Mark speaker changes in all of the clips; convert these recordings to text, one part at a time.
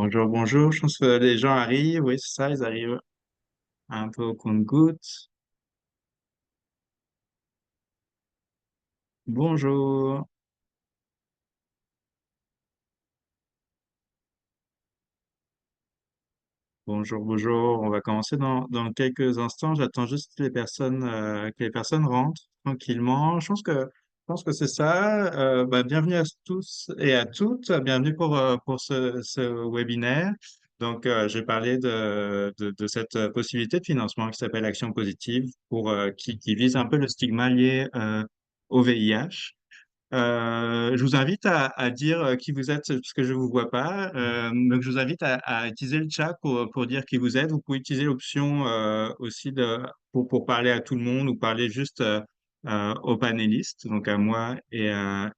Speaker 1: Bonjour, bonjour. Je pense que les gens arrivent. Oui, c'est ça, ils arrivent un peu au compte-gouttes. Bonjour, bonjour, bonjour. On va commencer dans quelques instants. J'attends juste que les personnes rentrent tranquillement. Je pense que c'est ça. Bienvenue à tous et à toutes. Bienvenue pour ce webinaire. J'ai parlé de cette possibilité de financement qui s'appelle Action Positive qui vise un peu le stigma lié au VIH. Je vous invite à dire qui vous êtes, parce que je vous vois pas. Donc, je vous invite à utiliser le chat pour dire qui vous êtes. Vous pouvez utiliser l'option aussi pour parler à tout le monde ou parler juste aux panélistes, donc à moi et à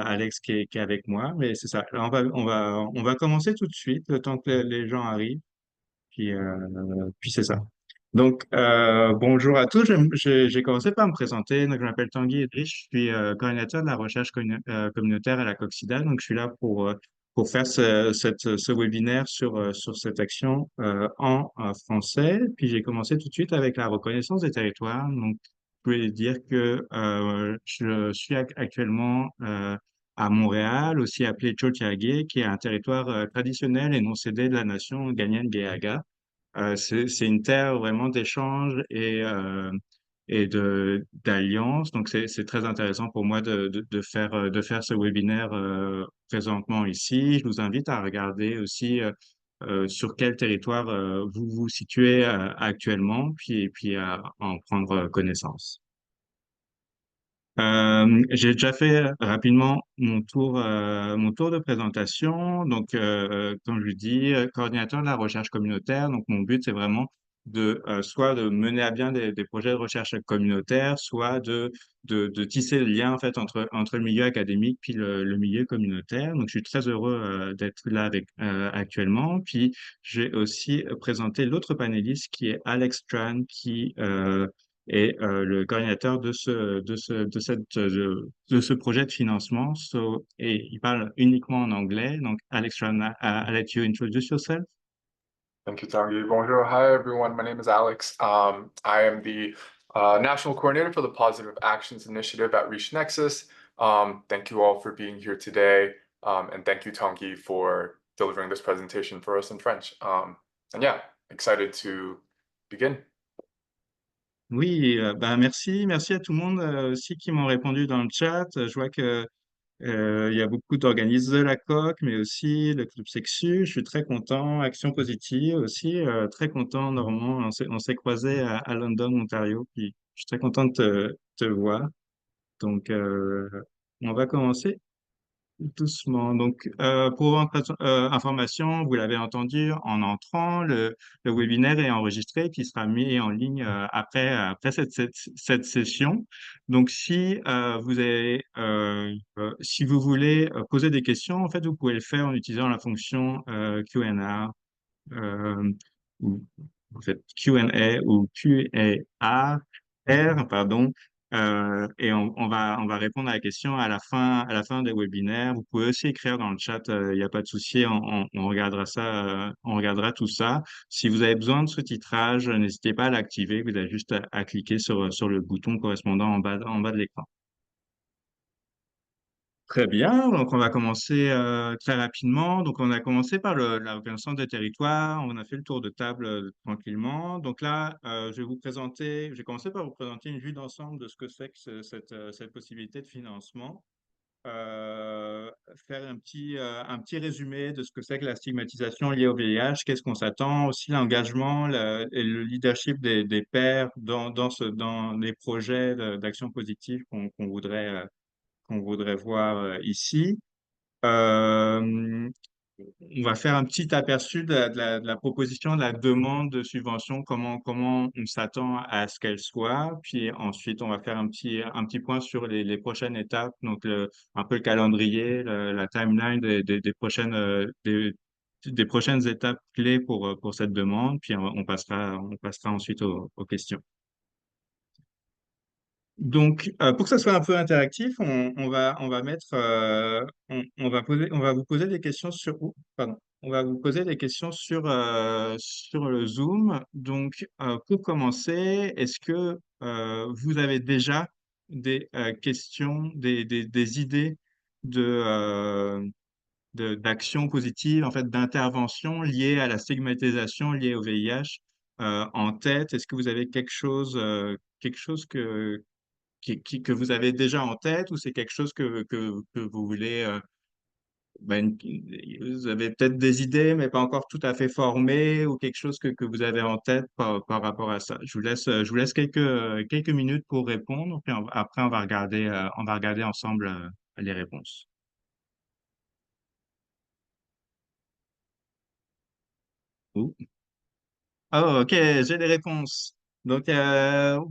Speaker 1: Alex qui est avec moi. Mais c'est ça. Là, on va commencer tout de suite, le temps que les gens arrivent. Puis c'est ça. Bonjour à tous. J'ai commencé par me présenter. Donc, je m'appelle Tanguy Edrich. Je suis coordinateur de la recherche communautaire à la Coxida. Donc, je suis là pour faire ce webinaire sur cette action en français. Puis, j'ai commencé tout de suite avec la reconnaissance des territoires. Donc, je voulais dire que je suis actuellement à Montréal, aussi appelé Tiohtià:ke, qui est un territoire traditionnel et non cédé de la nation ghanéenne-Gayaga. C'est une terre vraiment d'échange et d'alliance. Donc, c'est très intéressant pour moi de faire ce webinaire présentement ici. Je vous invite à regarder aussi sur quel territoire vous vous situez actuellement, puis à en prendre connaissance. J'ai déjà fait rapidement mon tour de présentation. Comme je le dis, coordinateur de la recherche communautaire. Donc, mon but, c'est vraiment soit de mener à bien des projets de recherche communautaire, soit de tisser le lien, en fait, entre le milieu académique puis le milieu communautaire. Donc, je suis très heureux, d'être là actuellement. Puis, j'ai aussi présenté l'autre panéliste qui est Alex Tran, qui, et le coordinateur de ce projet de financement. Et il parle uniquement en anglais. Donc, Alex, I'll let you introduce yourself.
Speaker 2: Thank you, Tanguy. Bonjour. Hi, everyone. My name is Alex. I am the National Coordinator for the Positive Actions Initiative at Reach Nexus. Thank you all for being here today. And thank you, Tanguy, for delivering this presentation for us in French. And yeah, excited to begin.
Speaker 1: Oui, merci à tout le monde aussi qui m'ont répondu dans le chat. Je vois que il y a beaucoup d'organismes de la COC, mais aussi le Club Sexu. Je suis très content. Action Positive aussi, très content. Normand, on s'est croisés à London, Ontario. Puis je suis très content de te voir. Donc, on va commencer doucement. Pour votre information, vous l'avez entendu en entrant, le webinaire est enregistré puis sera mis en ligne après cette session. Donc, si vous voulez poser des questions, en fait, vous pouvez le faire en utilisant la fonction Q&A, ou en fait Q&A ou Q&A, pardon. On va répondre à la question à la fin des webinaires. Vous pouvez aussi écrire dans le chat, il n'y a pas de souci, on regardera ça, on regardera tout ça. Si vous avez besoin de sous-titrage, n'hésitez pas à l'activer. Vous avez juste à cliquer sur le bouton correspondant en bas de l'écran. Très bien, donc on va commencer très rapidement. Donc on a commencé par la reconnaissance des territoires, on a fait le tour de table tranquillement. Donc là, je vais commencer par vous présenter une vue d'ensemble de ce que c'est que cette possibilité de financement. Euh, Faire un petit résumé de ce que c'est que la stigmatisation liée au VIH, qu'est-ce qu'on s'attend, aussi l'engagement et le leadership des pairs dans les projets d'action positive qu'on voudrait voir ici. Euh, on va faire un petit aperçu de la proposition, de la demande de subvention, comment on s'attend à ce qu'elle soit. Puis ensuite, on va faire un petit point sur les prochaines étapes, un peu le calendrier, la timeline des prochaines étapes clés pour cette demande. Puis on passera ensuite aux questions. Donc, pour que ça soit un peu interactif, on va mettre, on va vous poser des questions sur, pardon, on va vous poser des questions sur le Zoom. Donc, pour commencer, est-ce que vous avez déjà des questions, des idées de, d'actions positives, en fait, d'interventions liées à la stigmatisation, liées au VIH en tête? Est-ce que vous avez quelque chose que vous avez déjà en tête ou c'est quelque chose que vous voulez, vous avez peut-être des idées, mais pas encore tout à fait formées ou quelque chose que vous avez en tête par rapport à ça. Je vous laisse quelques minutes pour répondre, puis après, on va regarder ensemble, les réponses. Oh, ok, j'ai les réponses. Donc,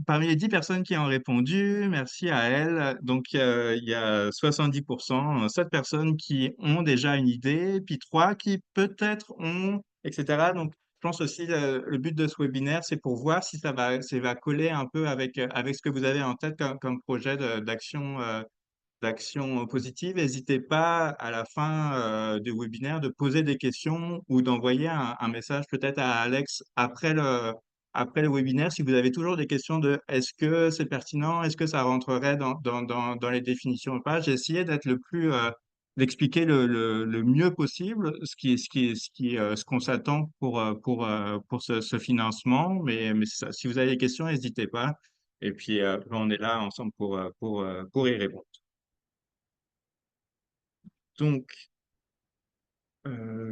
Speaker 1: parmi les 10 personnes qui ont répondu, merci à elles. Donc, il y a 70%, 7 personnes qui ont déjà une idée, puis 3 qui peut-être ont, etc. Donc, je pense aussi le but de ce webinaire, c'est pour voir si ça va coller un peu avec ce que vous avez en tête comme projet d'action positive. N'hésitez pas à la fin du webinaire de poser des questions ou d'envoyer un message peut-être à Alex après le webinaire si vous avez toujours des questions de est-ce que c'est pertinent, est-ce que ça rentrerait dans les définitions ou pas. J'ai essayé d'être d'expliquer le mieux possible ce qu'on s'attend pour ce financement. Mais c'est ça. Si vous avez des questions, n'hésitez pas. Et puis, on est là ensemble pour y répondre. Donc,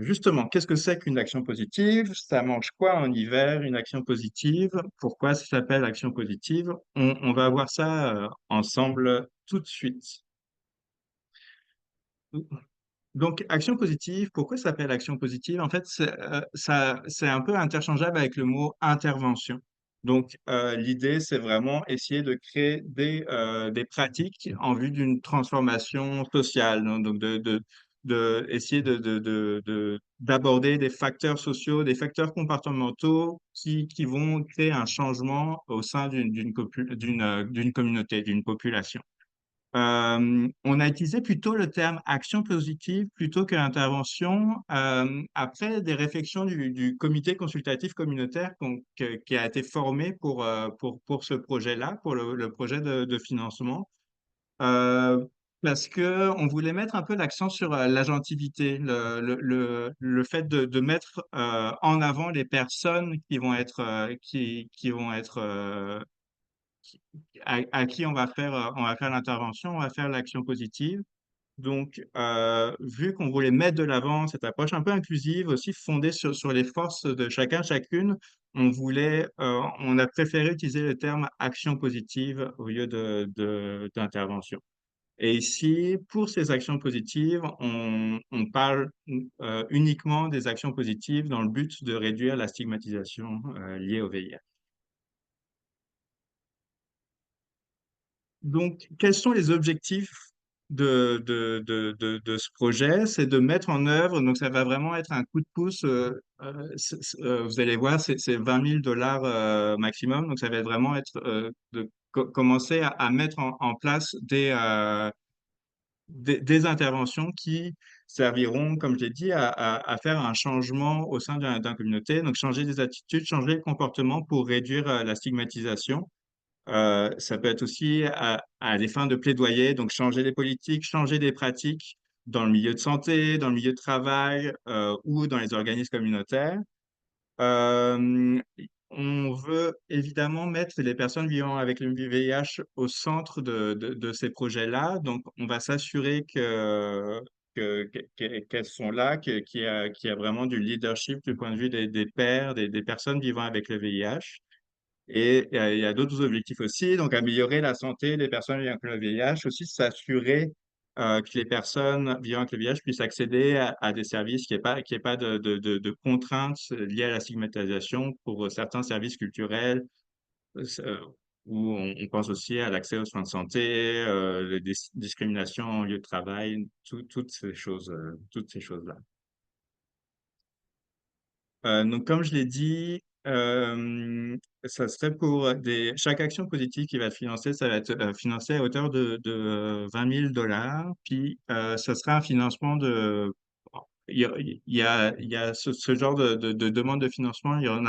Speaker 1: justement, qu'est-ce que c'est qu'une action positive? Ça mange quoi en hiver, une action positive? Pourquoi ça s'appelle action positive? On va voir ça ensemble tout de suite. Donc, action positive, pourquoi ça s'appelle action positive? En fait, c'est un peu interchangeable avec le mot intervention. Donc, l'idée, c'est vraiment essayer de créer des pratiques en vue d'une transformation sociale. Donc, essayer d'aborder des facteurs sociaux, des facteurs comportementaux qui vont créer un changement au sein d'une communauté, d'une population. On a utilisé plutôt le terme action positive plutôt que intervention après des réflexions du comité consultatif communautaire qui a été formé pour ce projet-là, pour le projet de financement, euh, parce que on voulait mettre un peu l'accent sur l'agentivité, le fait de mettre en avant les personnes qui vont être à qui on va faire l'intervention, on va faire l'action positive. Donc, vu qu'on voulait mettre de l'avant cette approche un peu inclusive, aussi fondée sur les forces de chacun, chacune, on a préféré utiliser le terme action positive au lieu d'intervention. Et ici, pour ces actions positives, on parle uniquement des actions positives dans le but de réduire la stigmatisation liée au VIH. Donc, quels sont les objectifs de ce projet? C'est de mettre en œuvre, donc ça va vraiment être un coup de pouce, vous allez voir, c'est 20 000 dollars maximum, donc ça va vraiment être de commencer à mettre en place des interventions qui serviront, comme je l'ai dit, à faire un changement au sein d'un communauté, donc changer des attitudes, changer le comportement pour réduire la stigmatisation. Ça peut être aussi à des fins de plaidoyer, donc changer les politiques, changer des pratiques dans le milieu de santé, dans le milieu de travail ou dans les organismes communautaires. Euh, on veut évidemment mettre les personnes vivant avec le VIH au centre de ces projets-là. Donc, on va s'assurer qu'elles sont là, qu'il y a vraiment du leadership du point de vue des pairs, des personnes vivant avec le VIH. Et il y a d'autres objectifs aussi, donc améliorer la santé des personnes vivant avec le VIH, aussi s'assurer que les personnes vivant avec le VIH puissent accéder à des services, qu'il n'y ait pas de contraintes liées à la stigmatisation pour certains services culturels, euh, où on pense aussi à l'accès aux soins de santé, les discriminations en lieu de travail, toutes ces choses-là. Donc, comme je l'ai dit, ça serait pour chaque action positive qui va être financée, ça va être financé à hauteur de 20 000 dollars. Puis, ce sera un financement de. Il y a ce genre de demande de financement, il y en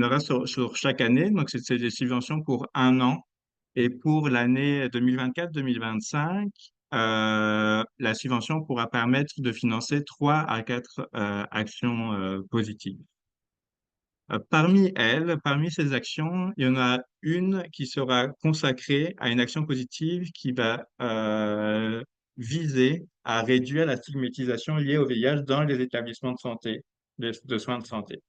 Speaker 1: aura sur chaque année. Donc, c'est des subventions pour un an. Et pour l'année 2024-2025, la subvention pourra permettre de financer 3 à 4 actions positives. Parmi ces actions, il y en a une qui sera consacrée à une action positive qui va viser à réduire la stigmatisation liée au VIH dans les établissements de santé, de soins de santé.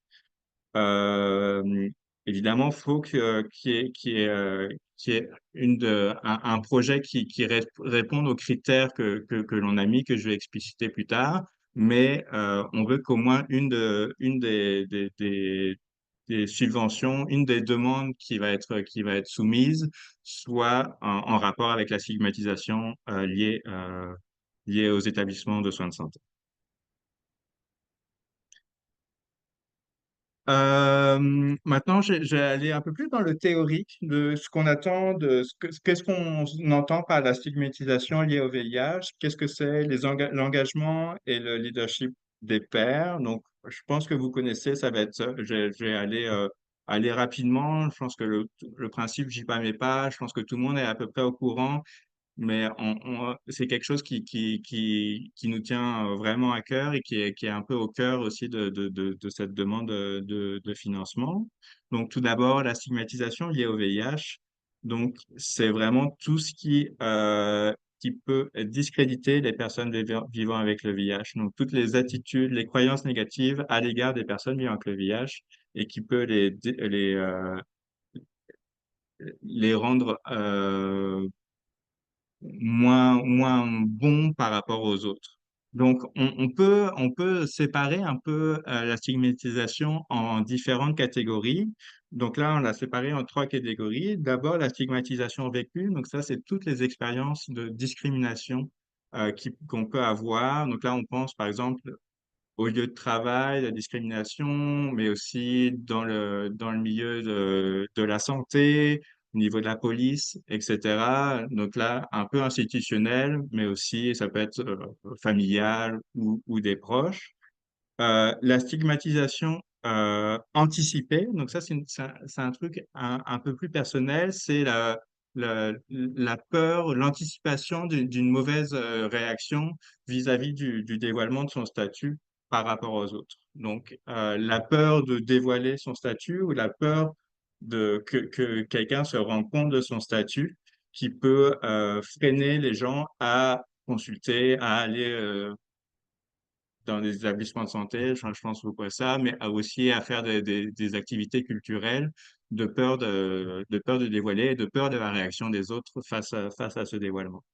Speaker 1: Euh, Évidemment, faut qu'il y ait un projet qui réponde aux critères que l'on a mis, que je vais expliciter plus tard, mais on veut qu'au moins une des subventions, une des demandes qui va être soumise soit en rapport avec la stigmatisation liée aux établissements de soins de santé. Maintenant, je vais aller un peu plus dans le théorique de ce qu'on attend, qu'est-ce qu'on entend par la stigmatisation liée au VIH, qu'est-ce que c'est l'engagement et le leadership des pairs. Donc, je pense que vous connaissez, ça va être ça. Je vais aller rapidement. Je pense que le principe, j'y pas mes pas. Je pense que tout le monde est à peu près au courant. Mais c'est quelque chose qui nous tient vraiment à cœur et qui est un peu au cœur aussi de cette demande de financement. Donc, tout d'abord, la stigmatisation liée au VIH. Donc, c'est vraiment tout ce qui peut discréditer les personnes vivant avec le VIH. Donc, toutes les attitudes, les croyances négatives à l'égard des personnes vivant avec le VIH et qui peut les rendre moins bon par rapport aux autres. Donc, on peut séparer un peu la stigmatisation en différentes catégories. Donc là, on l'a séparé en 3 catégories. D'abord, la stigmatisation vécue. Donc ça, c'est toutes les expériences de discrimination qu'on peut avoir. Donc là, on pense par exemple au lieu de travail, la discrimination, mais aussi dans le milieu de la santé, au niveau de la police, etc. Donc là, un peu institutionnel, mais aussi ça peut être familial ou des proches. La stigmatisation anticipée, donc ça, c'est un truc un peu plus personnel, c'est la peur, l'anticipation d'une mauvaise réaction vis-à-vis du dévoilement de son statut par rapport aux autres. Donc, la peur de dévoiler son statut ou la peur que quelqu'un se rende compte de son statut qui peut freiner les gens à consulter, à aller dans des établissements de santé, je pense beaucoup à ça, mais aussi à faire des activités culturelles de peur de dévoiler et de peur de la réaction des autres face à ce dévoilement.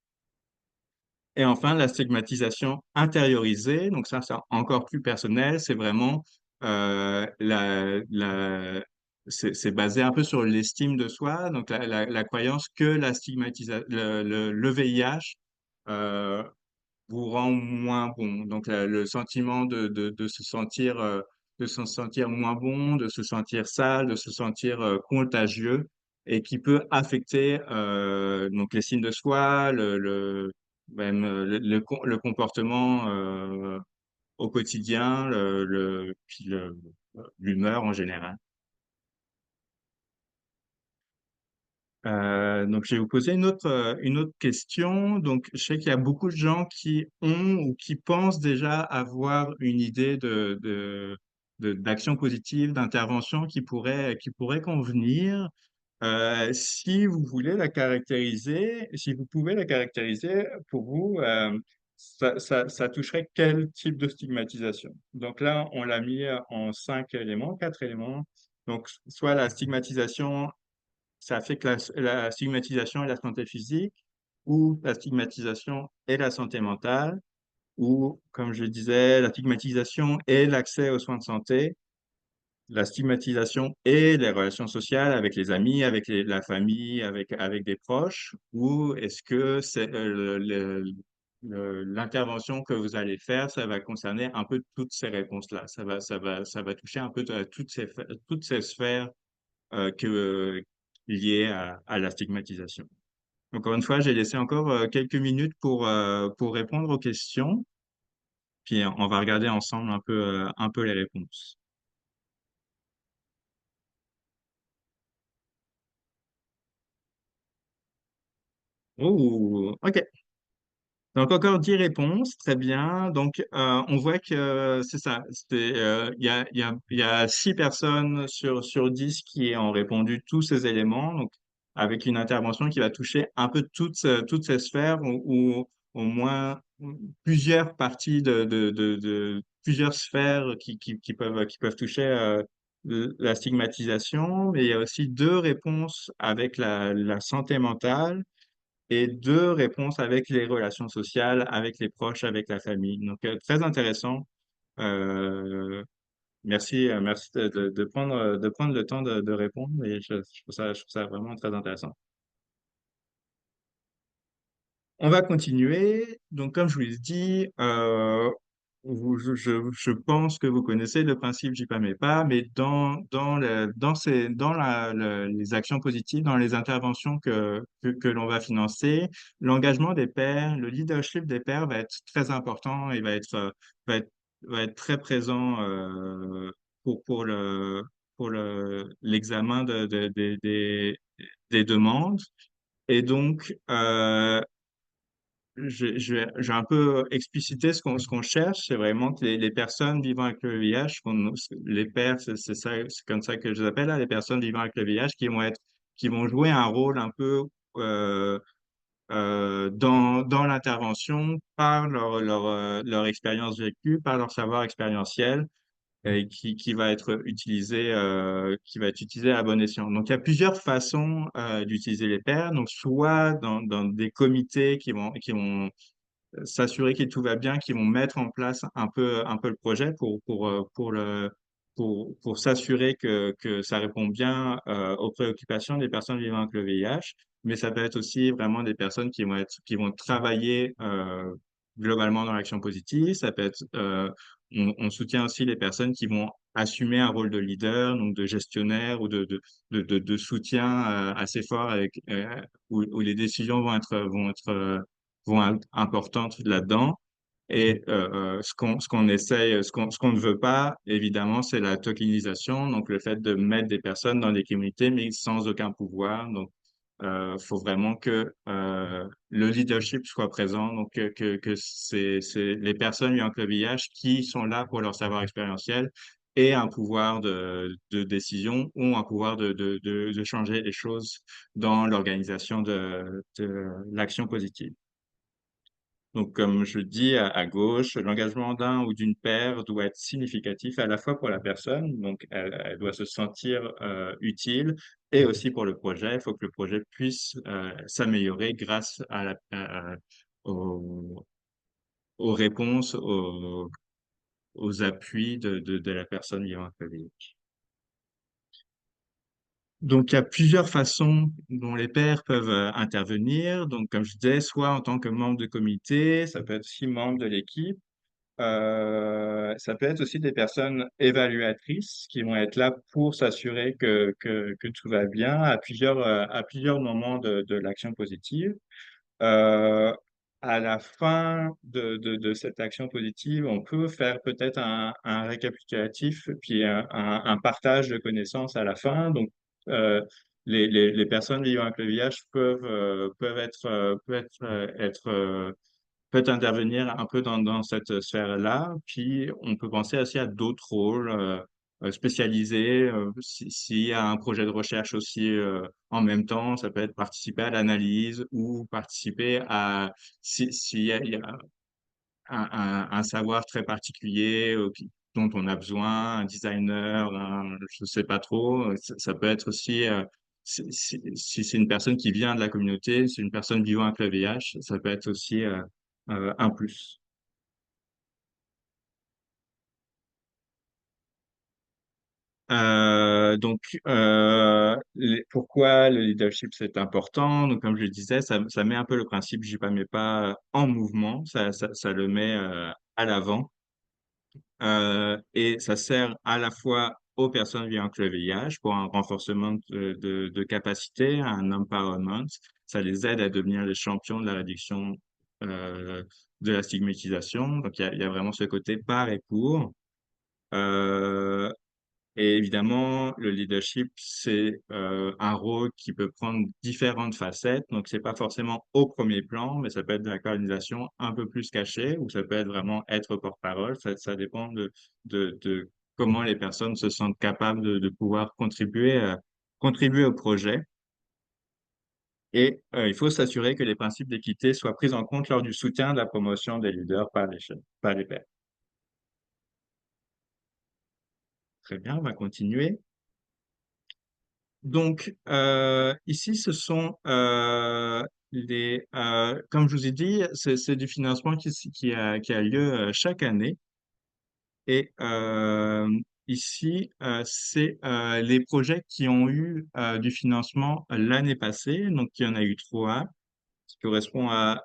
Speaker 1: Et enfin, la stigmatisation intériorisée, donc ça, c'est encore plus personnel, c'est vraiment c'est basé un peu sur l'estime de soi, donc la croyance que le VIH vous rend moins bon. Donc, le sentiment de se sentir moins bon, de se sentir sale, de se sentir contagieux et qui peut affecter donc l'estime de soi, même le comportement au quotidien, puis l'humeur en général. Donc, je vais vous poser une autre question. Donc, je sais qu'il y a beaucoup de gens qui ont ou qui pensent déjà avoir une idée d'action positive, d'intervention qui pourrait convenir. Si vous voulez la caractériser, si vous pouvez la caractériser, pour vous, ça toucherait quel type de stigmatisation? Donc là, on l'a mis en 5 éléments, 4 éléments. Donc, soit la stigmatisation ça affecte la stigmatisation et la santé physique, ou la stigmatisation et la santé mentale, ou, comme je disais, la stigmatisation et l'accès aux soins de santé, la stigmatisation et les relations sociales avec les amis, avec la famille, avec des proches, ou est-ce que c'est l'intervention que vous allez faire, ça va concerner un peu toutes ces réponses-là. Ça va toucher un peu à toutes ces sphères liées à la stigmatisation. Encore une fois, j'ai laissé encore quelques minutes pour répondre aux questions, puis on va regarder ensemble un peu les réponses. Oh, ok. Donc encore 10 réponses, très bien. Donc on voit que c'est ça. Il y a 6 personnes sur 10 qui ont répondu tous ces éléments, donc avec une intervention qui va toucher un peu toutes ces sphères ou au moins plusieurs parties de plusieurs sphères qui peuvent toucher la stigmatisation. Mais il y a aussi 2 réponses avec la santé mentale et 2 réponses avec les relations sociales, avec les proches, avec la famille. Donc, très intéressant. Merci de prendre le temps de répondre et je trouve ça vraiment très intéressant. On va continuer. Donc, comme je vous l'ai dit, je pense que vous connaissez le principe JPAMEPA, mais les actions positives, dans les interventions que l'on va financer, l'engagement des pairs, le leadership des pairs va être très important et va être, va être très présent pour, pour le, l'examen des demandes. Et donc, je vais un peu expliciter ce qu'on cherche. C'est vraiment que les personnes vivant avec le VIH, les pairs, c'est ça, c'est comme ça que je les appelle, là, les personnes vivant avec le VIH qui vont jouer un rôle un peu euh, dans l'intervention par leur expérience vécue, par leur savoir expérientiel et qui va être utilisé à bon escient. Donc, il y a plusieurs façons d'utiliser les pairs. Donc, soit dans des comités qui vont s'assurer que tout va bien, qu'ils vont mettre en place un peu le projet pour s'assurer que ça répond bien aux préoccupations des personnes vivant avec le VIH. Mais ça peut être aussi vraiment des personnes qui vont travailler globalement dans l'action positive. Ça peut être, on soutient aussi les personnes qui vont assumer un rôle de leader, donc de gestionnaire ou de soutien assez fort où les décisions vont être importantes là-dedans. Et ce qu'on ne veut pas, évidemment, c'est la tokenisation, donc le fait de mettre des personnes dans des communautés, mais sans aucun pouvoir. Donc, faut vraiment que le leadership soit présent, donc que c'est les personnes ayant le VIH qui sont là pour leur savoir expérientiel et un pouvoir de décision ou un pouvoir de changer les choses dans l'organisation de l'action positive. Donc, comme je dis à gauche, l'engagement d'un ou d'une paire doit être significatif à la fois pour la personne, donc elle doit se sentir utile, et aussi pour le projet. Il faut que le projet puisse s'améliorer grâce aux, aux réponses, aux appuis de la personne vivant avec le VIH. Donc, il y a plusieurs façons dont les pairs peuvent intervenir. Donc, comme je disais, soit en tant que membre de comité, ça peut être aussi membre de l'équipe. Ça peut être aussi des personnes évaluatrices qui vont être là pour s'assurer que tout va bien à plusieurs moments de l'action positive. Euh, à la fin de cette action positive, on peut faire peut-être un récapitulatif, puis un partage de connaissances à la fin. Donc, euh, les personnes vivant avec le VIH peut intervenir un peu dans cette sphère-là. Puis, on peut penser aussi à d'autres rôles spécialisés. S'il y a un projet de recherche aussi en même temps, ça peut être participer à l'analyse ou participer s'il y il y a un savoir très particulier dont on a besoin, un designer, je ne sais pas trop. Ça peut être aussi, si c'est une personne qui vient de la communauté, c'est une personne vivant avec le VIH, ça peut être aussi un plus. Pourquoi le leadership c'est important? Donc, comme je le disais, ça met un peu le principe j'y pas mets pas en mouvement, ça le met à l'avant. Et ça sert à la fois aux personnes vivant avec le VIH pour un renforcement de capacité, un empowerment. Ça les aide à devenir les champions de la réduction euh, de la stigmatisation. Donc, il y a vraiment ce côté par et pour. Euh, et évidemment, le leadership, c'est un rôle qui peut prendre différentes facettes. Donc, c'est pas forcément au premier plan, mais ça peut être de la coordination un peu plus cachée, ou ça peut être vraiment être porte-parole. Ça dépend de comment les personnes se sentent capables de pouvoir contribuer au projet. Et il faut s'assurer que les principes d'équité soient pris en compte lors du soutien de la promotion des leaders par les pairs. Très bien, on va continuer. Donc, ici, ce sont comme je vous ai dit, c'est du financement qui a lieu chaque année. Et ici, c'est les projets qui ont eu du financement l'année passée. Donc, il y en a eu trois, qui correspond à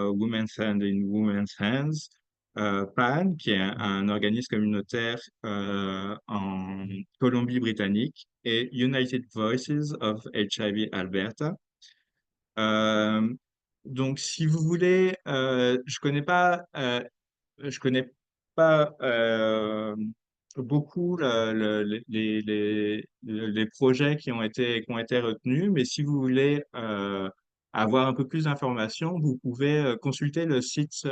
Speaker 1: Women's Hand in Women's Hands, PAN, qui est un organisme communautaire en Colombie-Britannique, et United Voices of HIV Alberta. Euh, donc, si vous voulez, je connais pas beaucoup les projets qui ont été retenus, mais si vous voulez avoir un peu plus d'informations, vous pouvez consulter le site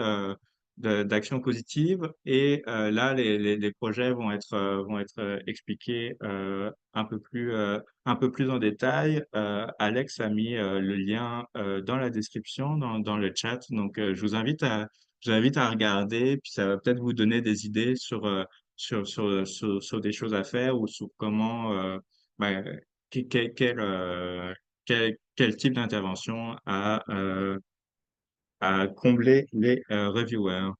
Speaker 1: d'Action Positive et là, les projets vont être expliqués un peu plus en détail. Alex a mis le lien dans la description, dans le chat, donc je vous invite à regarder, puis ça va peut-être vous donner des idées sur des choses à faire ou sur comment, ben, que- que- quel, euh, quel type d'intervention à combler les reviewers.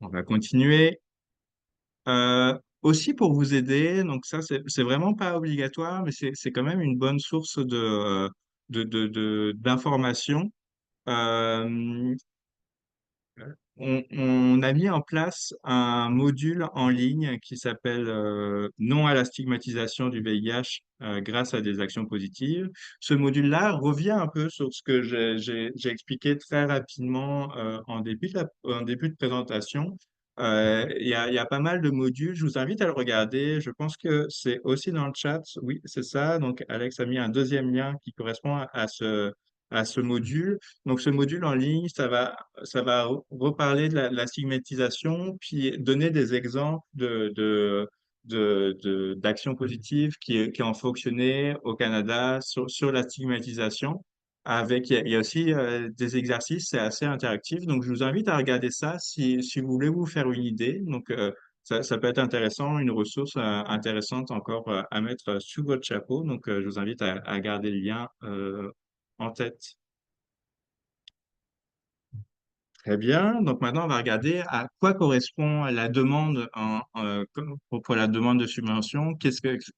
Speaker 1: On va continuer. Aussi pour vous aider, donc ça c'est vraiment pas obligatoire, mais c'est quand même une bonne source d'informations. Euh, on a mis en place un module en ligne qui s'appelle Non à la stigmatisation du VIH grâce à des actions positives. Ce module-là revient un peu sur ce que j'ai expliqué très rapidement en début de présentation. Il y a pas mal de modules. Je vous invite à le regarder. Je pense que c'est aussi dans le chat. Oui, c'est ça. Donc, Alex a mis un deuxième lien qui correspond à ce module. Donc, ce module en ligne, ça va reparler de la stigmatisation, puis donner des exemples d'actions positives qui ont fonctionné au Canada sur la stigmatisation. Il y a aussi des exercices, c'est assez interactif. Donc, je vous invite à regarder ça si vous voulez vous faire une idée. Donc, ça peut être intéressant, une ressource intéressante encore à mettre sous votre chapeau. Donc, je vous invite à garder le lien en tête. Très bien. Donc maintenant, on va regarder à quoi correspond la demande pour la demande de subvention.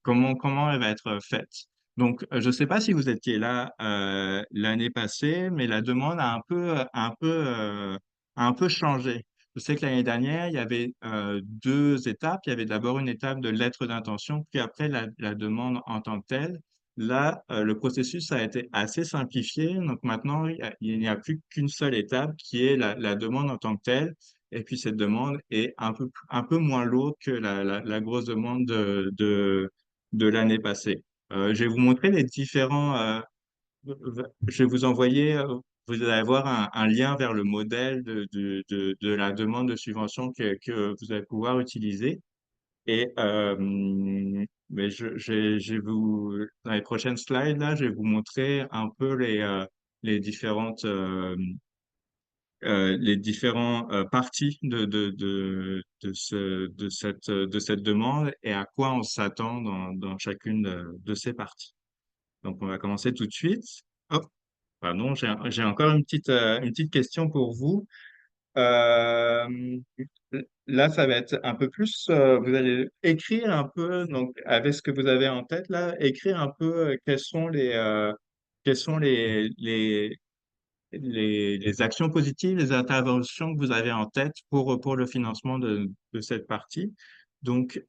Speaker 1: Comment elle va être faite? Donc, je ne sais pas si vous étiez là l'année passée, mais la demande a un peu changé. Je sais que l'année dernière, il y avait deux étapes. Il y avait d'abord une étape de lettre d'intention, puis après la demande en tant que telle. Là, le processus a été assez simplifié. Donc maintenant, il n'y a plus qu'une seule étape qui est la demande en tant que telle. Et puis cette demande est un peu moins lourde que la grosse demande de l'année passée. Je vais vous montrer les je vais vous envoyer, vous allez avoir un lien vers le modèle de la demande de subvention que vous allez pouvoir utiliser. Et dans les prochaines slides, là, je vais vous montrer un peu les les différents parties de cette demande et à quoi on s'attend dans chacune de ces parties. Donc, on va commencer tout de suite. Hop, pardon, j'ai encore une petite question pour vous. Euh, là, ça va être un peu plus, vous allez écrire un peu, donc avec ce que vous avez en tête là, écrire un peu quels sont les actions positives, les interventions que vous avez en tête pour le financement de cette partie. Donc,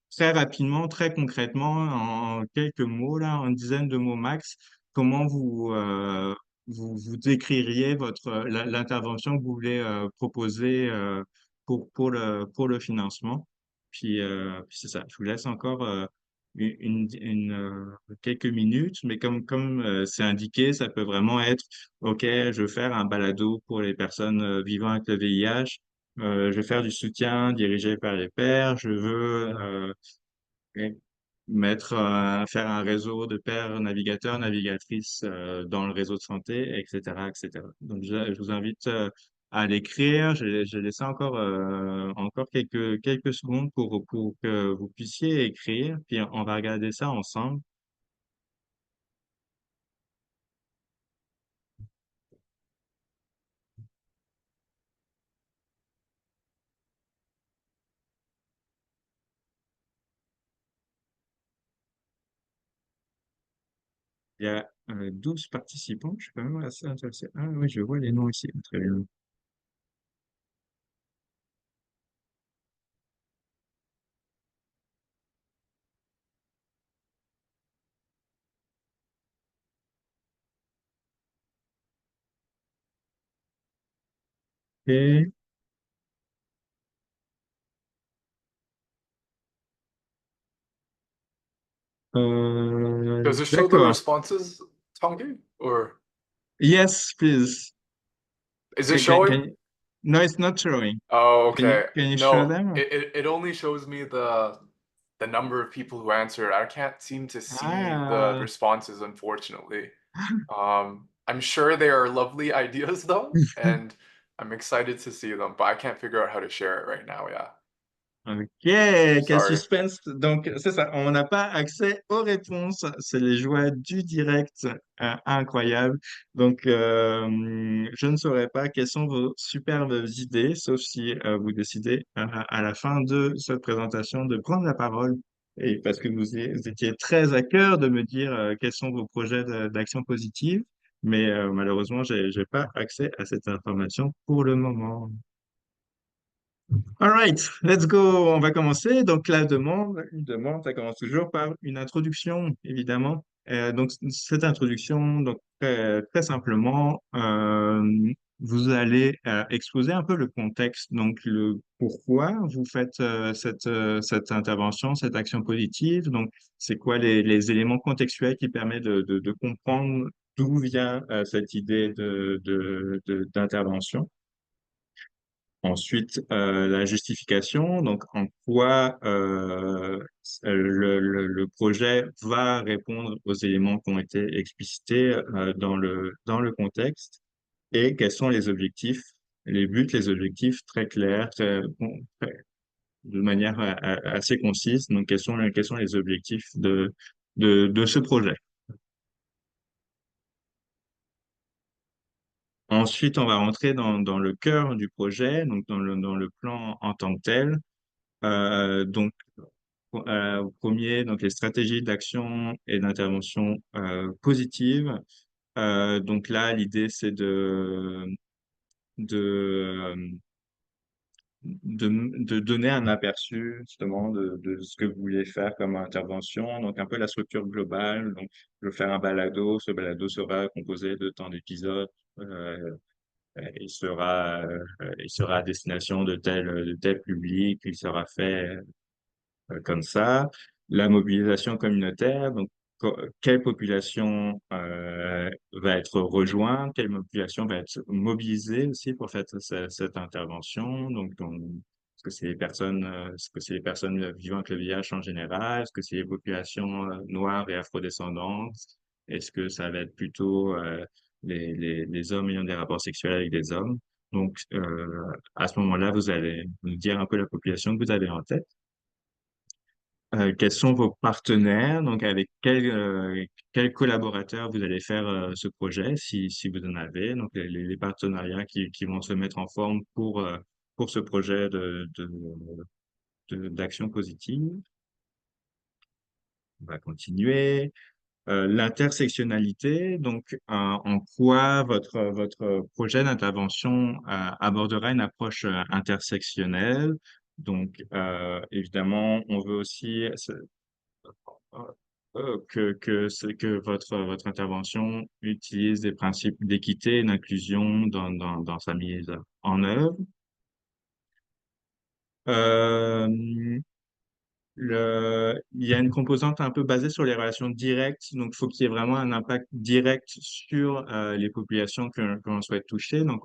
Speaker 1: très rapidement, très concrètement, en quelques mots, là, en une dizaine de mots max, comment vous décririez l'intervention que vous voulez proposer pour le financement. Puis c'est ça, je vous laisse encore quelques minutes, mais comme c'est indiqué, ça peut vraiment être, OK, je veux faire un balado pour les personnes vivant avec le VIH, je vais faire du soutien dirigé par les pairs, je veux faire un réseau de pairs navigateurs, navigatrices dans le réseau de santé, etc., etc. Donc, je vous invite à l'écrire. J'ai laissé encore quelques secondes pour que vous puissiez écrire, puis on va regarder ça ensemble. Il y a 12 participants, je suis quand même assez intéressé. Ah oui, je vois les noms ici, très bien. Et
Speaker 2: Does it show the
Speaker 1: d'accord.
Speaker 2: responses, Tanguy? Or
Speaker 1: Yes, please.
Speaker 2: is it showing?
Speaker 1: No, it's not showing.
Speaker 2: Oh, okay.
Speaker 1: Can you show
Speaker 2: No,
Speaker 1: them?
Speaker 2: it only shows me the number of people who answered. I can't seem to see the
Speaker 1: Ah,
Speaker 2: responses, unfortunately. I'm sure they are lovely ideas though, and I'm excited to see them, but I can't figure out how to share it right now. Yeah.
Speaker 1: ok, quel
Speaker 2: Sorry.
Speaker 1: suspense. Donc, c'est ça, on n'a pas accès aux réponses. C'est les joies du direct, incroyable. Donc, je ne saurais pas quelles sont vos superbes idées, sauf si vous décidez à la fin de cette présentation de prendre la parole. Et parce que vous étiez très à cœur de me dire quels sont vos projets d'action positive, mais malheureusement, j'ai pas accès à cette information pour le moment. All right, let's go. On va commencer. Donc, une demande, ça commence toujours par une introduction, évidemment. Donc, cette introduction, donc, très simplement, vous allez exposer un peu le contexte, donc le pourquoi vous faites cette intervention, cette action positive. Donc, c'est quoi les éléments contextuels qui permettent de comprendre d'où vient cette idée d'intervention. Ensuite, la justification, donc en quoi le projet va répondre aux éléments qui ont été explicités dans le contexte et quels sont les objectifs, les buts, les objectifs très clairs, de manière assez concise. Donc, quels sont les objectifs de ce projet? Ensuite, on va rentrer dans le cœur du projet, donc dans le plan en tant que tel. Donc, au premier, donc les stratégies d'action et d'intervention positive. Donc là, l'idée, c'est de, de donner un aperçu justement de ce que vous voulez faire comme intervention. Donc un peu la structure globale. Donc, je vais faire un balado. Ce balado sera composé de tant d'épisodes. Euh, il sera à destination de tel public. Il sera fait comme ça. La mobilisation communautaire, donc quelle population va être rejointe, quelle population va être mobilisée aussi pour faire cette intervention. Est-ce que c'est les personnes, est-ce que c'est les personnes vivant avec le VIH en général? Est-ce que c'est les populations noires et afrodescendantes? Est-ce que ça va être plutôt les hommes ayant des rapports sexuels avec des hommes? Donc, à ce moment-là, vous allez nous dire un peu la population que vous avez en tête. Quels sont vos partenaires, donc avec quels collaborateurs vous allez faire ce projet, si vous en avez, donc les partenariats qui vont se mettre en forme pour ce projet d'action positive. On va continuer. L'intersectionnalité, donc en quoi votre projet d'intervention abordera une approche intersectionnelle. Donc évidemment, on veut aussi que votre intervention utilise des principes d'équité et d'inclusion dans sa mise en œuvre. Euh, il y a une composante un peu basée sur les relations directes, donc il faut qu'il y ait vraiment un impact direct sur les populations que l'on souhaite toucher. Donc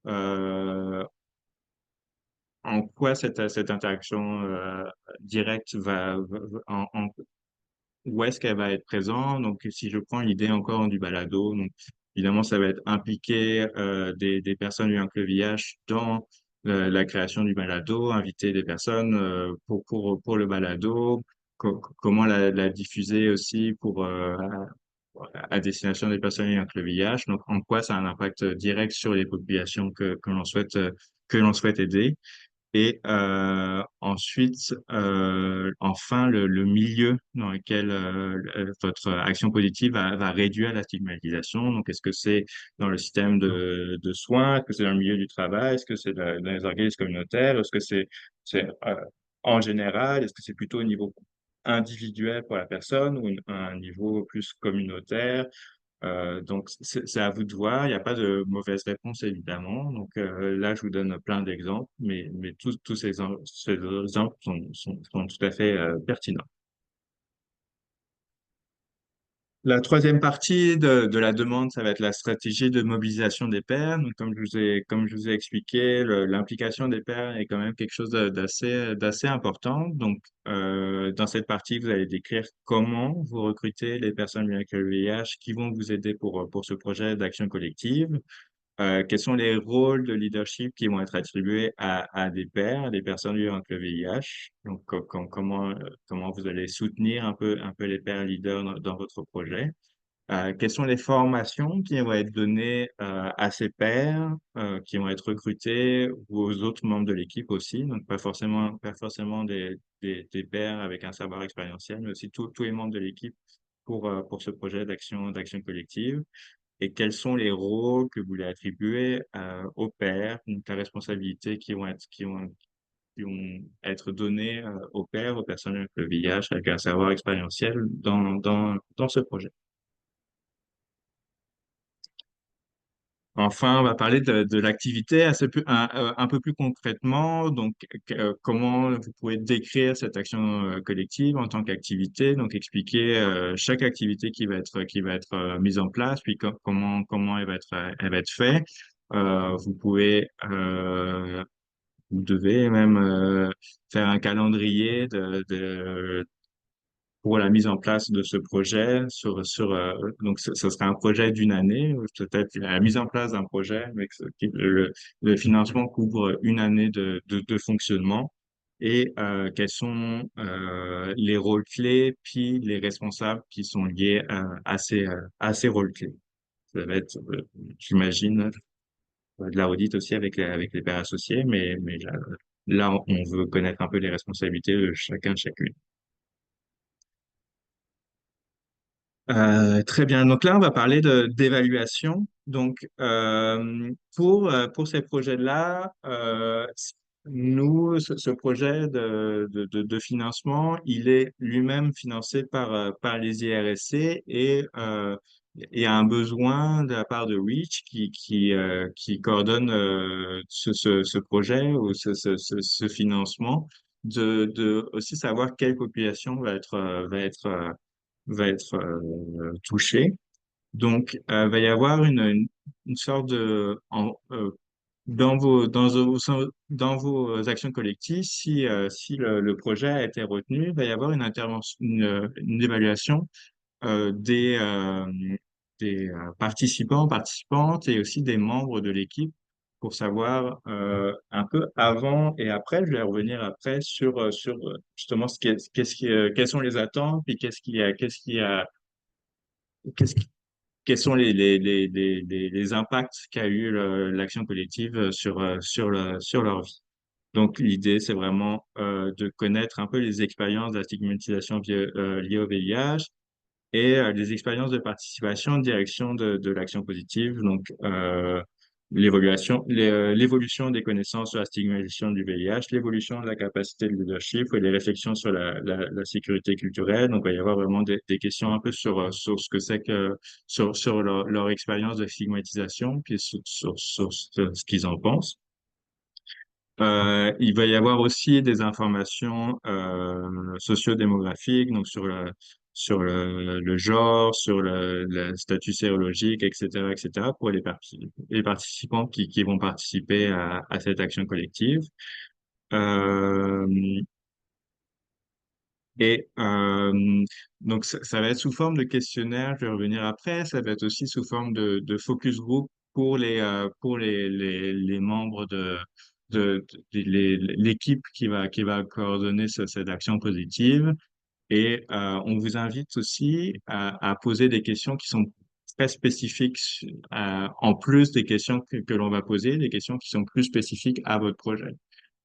Speaker 1: euh, en quoi cette interaction directe où est-ce qu'elle va être présente? Donc, si je prends l'idée encore du balado, donc évidemment, ça va être impliquer des personnes ayant que le VIH dans la création du balado, inviter des personnes pour le balado, comment la diffuser aussi à destination des personnes ayant que le VIH. Donc, en quoi ça a un impact direct sur les populations que l'on souhaite aider. Et ensuite, enfin, le milieu dans lequel votre action positive va réduire la stigmatisation. Donc, est-ce que c'est dans le système de soins? Est-ce que c'est dans le milieu du travail? Est-ce que c'est dans les organismes communautaires? Est-ce que c'est en général? Est-ce que c'est plutôt au niveau individuel pour la personne ou un niveau plus communautaire? Donc, c'est à vous de voir. Il n'y a pas de mauvaise réponse, évidemment. Donc, là, je vous donne plein d'exemples, mais tous ces exemples sont tout à fait pertinents. La troisième partie de la demande, ça va être la stratégie de mobilisation des pairs. Donc, comme je vous ai expliqué, l'implication des pairs est quand même quelque chose d'assez important. Donc, dans cette partie, vous allez décrire comment vous recrutez les personnes avec le VIH qui vont vous aider pour ce projet d'action collective. Quels sont les rôles de leadership qui vont être attribués à des pairs, à des personnes vivant avec le VIH? Donc, comment vous allez soutenir un peu les pairs leaders dans votre projet? Quelles sont les formations qui vont être données à ces pairs, qui vont être recrutés ou aux autres membres de l'équipe aussi? Donc, pas forcément des pairs avec un savoir expérientiel, mais aussi tous les membres de l'équipe pour ce projet d'action collective. Et quels sont les rôles que vous voulez attribuer aux pairs, donc la responsabilité qui vont être donnés aux pairs, aux personnes avec le VIH, avec un savoir expérientiel dans ce projet. Enfin, on va parler de l'activité un peu plus concrètement. Donc, comment vous pouvez décrire cette action collective en tant qu'activité? Donc, expliquer chaque activité qui va être mise en place, puis comment elle va être faite. Vous pouvez, vous devez même faire un calendrier pour la mise en place de ce projet donc ce sera un projet d'une année, peut-être la mise en place d'un projet, mais le financement couvre une année de fonctionnement et quels sont les rôles clés puis les responsables qui sont liés à ces rôles clés. Ça va être, j'imagine, de l'audit aussi avec les pairs associés, mais là, on veut connaître un peu les responsabilités de chacune. Très bien. Donc là, on va parler d'évaluation. Donc, pour ces projets-là, nous, ce projet de financement, il est lui-même financé par les IRSC et il y a un besoin de la part de REACH qui coordonne ce projet ou ce financement de aussi savoir quelle population va être touché. Donc, va y avoir une sorte dans vos actions collectives, si le projet a été retenu, il va y avoir une intervention, une évaluation des participants, participantes et aussi des membres de l'équipe pour savoir un peu avant et après. Je vais revenir après sur justement quelles sont les attentes, puis qu'est-ce qui- quels sont les impacts qu'a eu l'action collective sur leur vie. Donc, l'idée, c'est vraiment de connaître un peu les expériences de la stigmatisation liée au VIH et les expériences de participation en direction de l'action positive. Donc, l'évolution des connaissances sur la stigmatisation du VIH, l'évolution de la capacité de leadership et les réflexions sur la sécurité culturelle. Donc, il va y avoir vraiment des questions un peu sur ce que c'est que, sur leur expérience de stigmatisation, puis sur ce qu'ils en pensent. Il va y avoir aussi des informations sociodémographiques, donc sur le genre, sur le statut sérologique, etc., pour les participants qui vont participer à cette action collective. Euh, et donc, ça va être sous forme de questionnaire, je vais revenir après. Ça va être aussi sous forme de focus group pour les membres l'équipe qui va coordonner cette action positive. Et on vous invite aussi à poser des questions qui sont très spécifiques, en plus des questions que l'on va poser, des questions qui sont plus spécifiques à votre projet.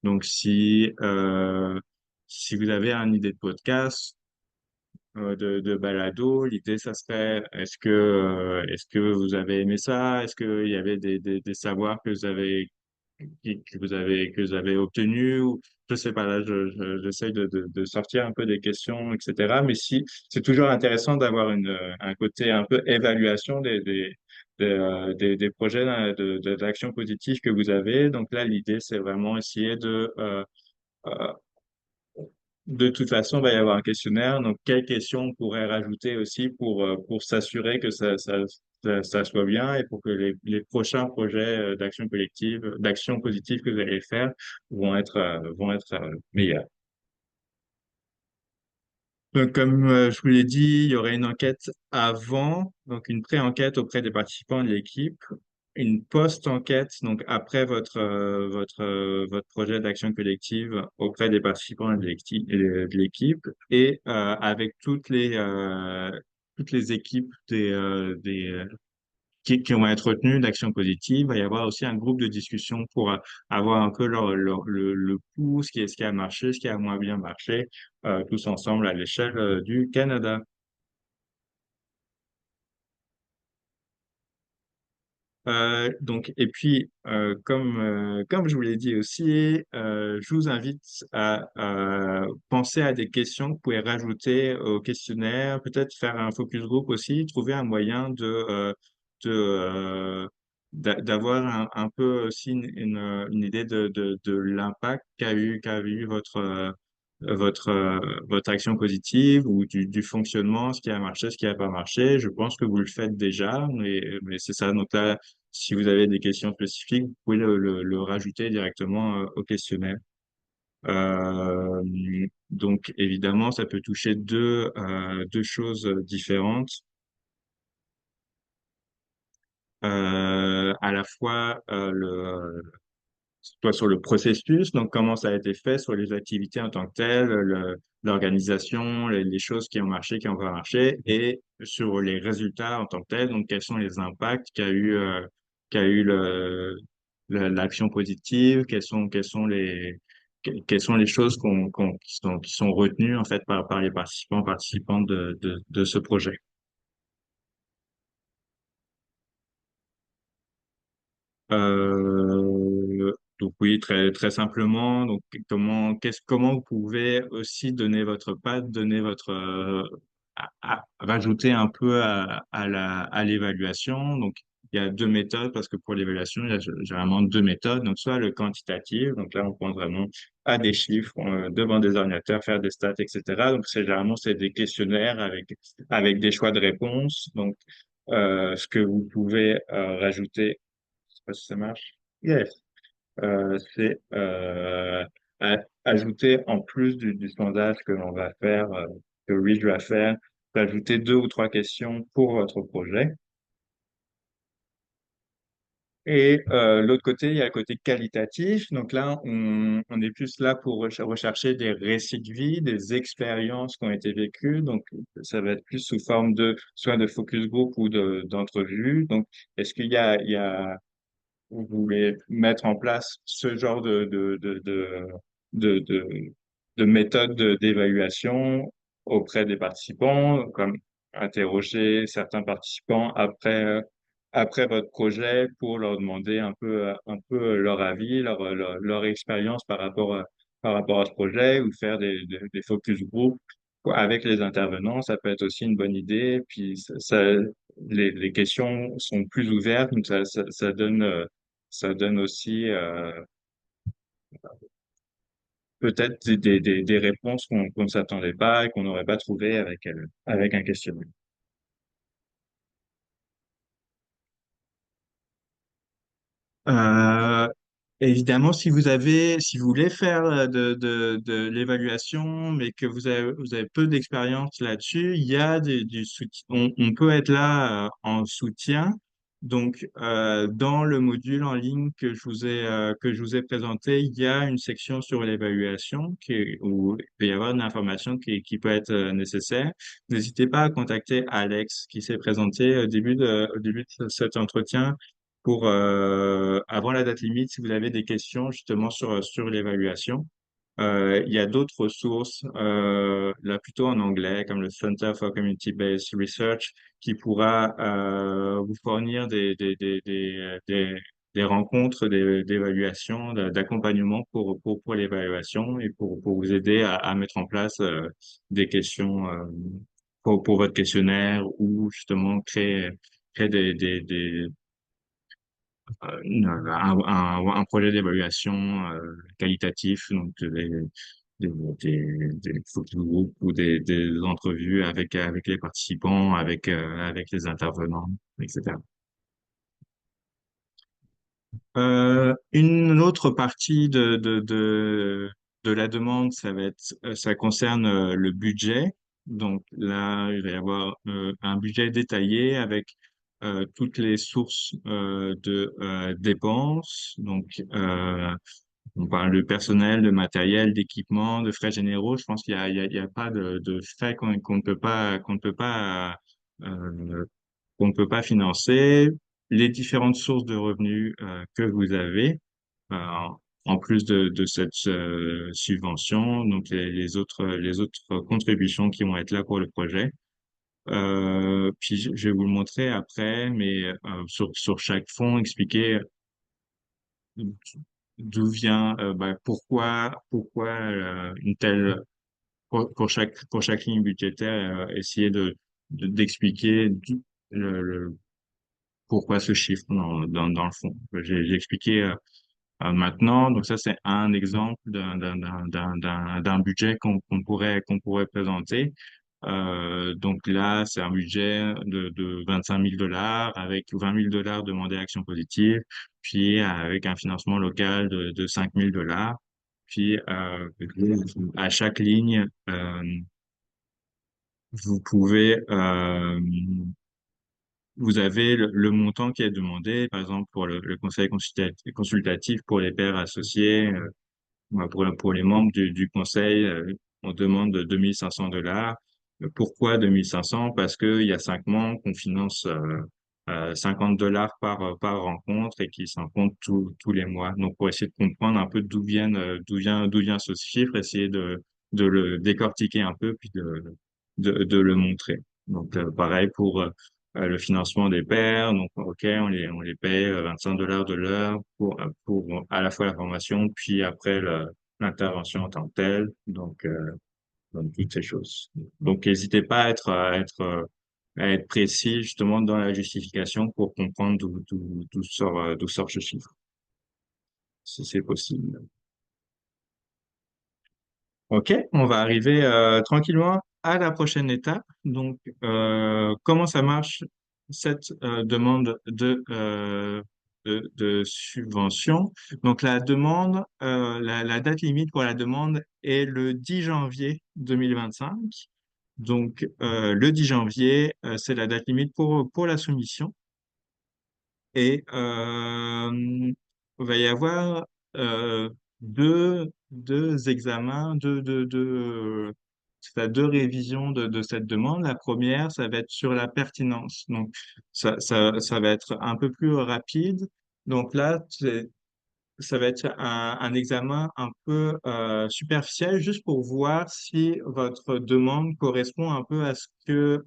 Speaker 1: Donc, si vous avez une idée de podcast, de balado. L'idée, ça serait, est-ce que vous avez aimé ça? Est-ce qu'il y avait des savoirs que vous avez obtenus? Ou, je sais pas, là, j'essaie de sortir un peu des questions, etc. Mais si, c'est toujours intéressant d'avoir un côté un peu évaluation des projets d'action positive que vous avez. Donc là, l'idée, c'est vraiment essayer euh, de toute façon, il va y avoir un questionnaire. Donc, quelles questions on pourrait rajouter aussi pour s'assurer que ça soit bien et pour que les prochains projets d'action collective, d'action positive que vous allez faire vont être meilleurs. Donc, comme je vous l'ai dit, il y aurait une enquête avant, donc une pré-enquête auprès des participants de l'équipe, une post-enquête, donc après votre projet d'action collective auprès des participants de l'équipe et avec toutes les équipes qui vont être retenues d'action positive. Il va y avoir aussi un groupe de discussion pour avoir un peu le pouls, ce qui a marché, ce qui a moins bien marché, tous ensemble à l'échelle du Canada. Donc, et puis, comme je vous l'ai dit aussi, je vous invite à penser à des questions que vous pouvez rajouter au questionnaire, peut-être faire un focus group aussi, trouver un moyen de, euh, d'avoir un peu aussi une idée de l'impact qu'a eu votre action positive ou du fonctionnement, ce qui a marché, ce qui n'a pas marché. Je pense que vous le faites déjà, mais c'est ça. Donc là, si vous avez des questions spécifiques, vous pouvez le rajouter directement au questionnaire. Euh, donc évidemment, ça peut toucher deux choses différentes. À la fois soit sur le processus, donc comment ça a été fait, sur les activités en tant que telles, l'organisation, les choses qui ont marché, qui n'ont pas marché, et sur les résultats en tant que tels, donc quels sont les impacts qu'a eu l'action positive, quelles sont les choses qui sont retenues en fait par les participantes de ce projet. Donc oui, très très simplement. Donc comment vous pouvez aussi donner votre patte, rajouter un peu à l'évaluation. Donc il y a deux méthodes parce que pour l'évaluation il y a généralement deux méthodes. Donc soit le quantitatif, donc là on pense vraiment à des chiffres devant des ordinateurs, faire des stats, etc. Donc c'est des questionnaires avec des choix de réponses. Donc ce que vous pouvez rajouter, je sais pas si ça marche. Yes. C'est ajouter en plus du sondage que l'on va faire, que Rich va faire, d'ajouter deux ou trois questions pour votre projet. Et l'autre côté, il y a le côté qualitatif. Donc là, on est plus là pour rechercher des récits de vie, des expériences qui ont été vécues. Donc ça va être plus sous forme de soit de focus group ou d'entrevues. Donc est-ce qu'il y a vous voulez mettre en place ce genre de, de, de méthode d'évaluation auprès des participants, comme interroger certains participants après votre projet pour leur demander un peu leur avis, leur expérience par rapport à ce projet ou faire des focus group avec les intervenants, ça peut être aussi une bonne idée. Puis les questions sont plus ouvertes, donc ça donne aussi peut-être des réponses qu'on ne s'attendait pas et qu'on n'aurait pas trouvées avec un questionnaire. Euh, Évidemment, si vous voulez faire de l'évaluation, mais que vous avez peu d'expérience là-dessus, il y a du soutien. On peut être là en soutien. Donc, dans le module en ligne que je vous ai présenté, il y a une section sur l'évaluation où il peut y avoir une information qui peut être nécessaire. N'hésitez pas à contacter Alex qui s'est présenté au début de cet entretien pour avant la date limite, si vous avez des questions justement sur l'évaluation. Il y a d'autres ressources, là plutôt en anglais, comme le Center for Community-Based Research, qui pourra vous fournir des rencontres d'évaluation, d'accompagnement pour l'évaluation et pour vous aider à mettre en place des questions pour votre questionnaire ou justement créer un projet d'évaluation qualitatif, donc des photos de groupe ou des entrevues avec les participants, avec les intervenants, etc. Une autre partie de la demande, ça concerne le budget. Donc là, il va y avoir un budget détaillé avec toutes les sources de dépenses. Donc, on parle de personnel, de matériel, d'équipement, de frais généraux. Je pense qu'il y a pas de frais qu'on ne peut pas euh, qu'on ne peut pas financer, les différentes sources de revenus que vous avez, euh, en plus de cette subvention, donc les autres contributions qui vont être là pour le projet. Puis je vais vous le montrer après, mais sur chaque fonds, expliquer d'où vient, pourquoi une telle, pour chaque ligne budgétaire, essayer d'expliquer pourquoi ce chiffre dans le fond. J'ai expliqué maintenant, donc ça c'est un exemple d'un budget qu'on pourrait présenter. Donc là, c'est un budget de 25 000 dollars avec 20 000 dollars demandés à Action Positive, puis avec un financement local de 5 000 dollars. Puis à chaque ligne, vous pouvez vous avez le montant qui est demandé, par exemple pour le conseil consultatif pour les pairs associés, pour les membres du conseil, on demande 2 500 dollars. Pourquoi 2 500? Parce qu'il y a 5 membres qu'on finance 50 dollars par rencontre et qui s'en comptent tous les mois. Donc, pour essayer de comprendre un peu d'où vient ce chiffre, essayer de le décortiquer un peu, puis de le montrer. Donc, pareil pour le financement des pairs. Donc, OK, on les paye 25 dollars de l'heure pour à la fois la formation, puis après l'intervention en tant que telle. Donc toutes ces choses. Donc, n'hésitez pas à être précis justement dans la justification pour comprendre d'où sort ce chiffre, si c'est possible. OK, on va arriver tranquillement à la prochaine étape. Donc, comment ça marche cette demande de subvention? Donc, la date limite pour la demande est le 10 janvier 2025. Donc, le 10 janvier, c'est la date limite pour la soumission. Et il va y avoir euh, deux examens, c'est-à-dire deux révisions de cette demande. La première, ça va être sur la pertinence. Donc, ça va être un peu plus rapide. Donc là, ça va être un examen un peu superficiel, juste pour voir si votre demande correspond un peu à ce que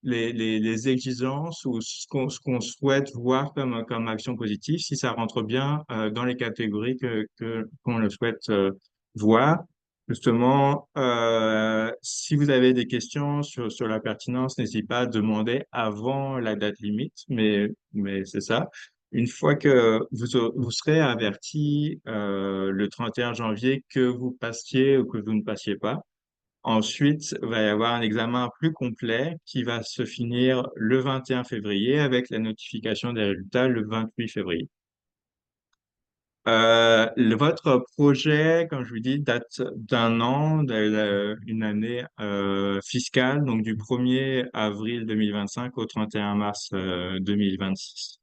Speaker 1: les exigences ou ce qu'on souhaite voir comme action positive, si ça rentre bien dans les catégories qu'on le souhaite voir. Justement, si vous avez des questions sur la pertinence, n'hésitez pas à demander avant la date limite, mais c'est ça. Une fois que vous serez averti le 31 janvier que vous passiez ou que vous ne passiez pas, ensuite, il va y avoir un examen plus complet qui va se finir le 21 février avec la notification des résultats le 28 février. Votre projet, comme je vous dis, date d'un an, une année fiscale, donc du 1er avril 2025 au 31 mars 2026.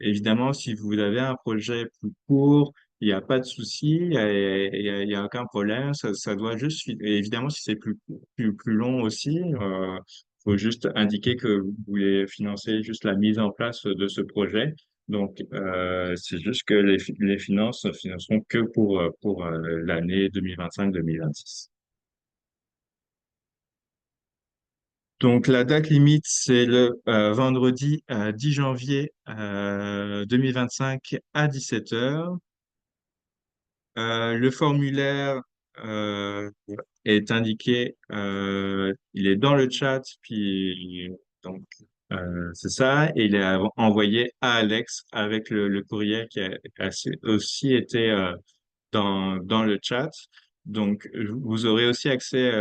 Speaker 1: Évidemment, si vous avez un projet plus court, il n'y a pas de souci, il y a aucun problème, ça doit juste, et évidemment, si c'est plus long aussi, faut juste indiquer que vous voulez financer juste la mise en place de ce projet. Donc, c'est juste que les finances ne financeront que pour l'année 2025-2026. Donc, la date limite, c'est le vendredi 10 janvier 2025 à 17 heures. Le formulaire euh, est indiqué, il est dans le chat, puis donc c'est ça, et il est envoyé à Alex avec le courrier qui a aussi été dans le chat. Donc, vous aurez aussi accès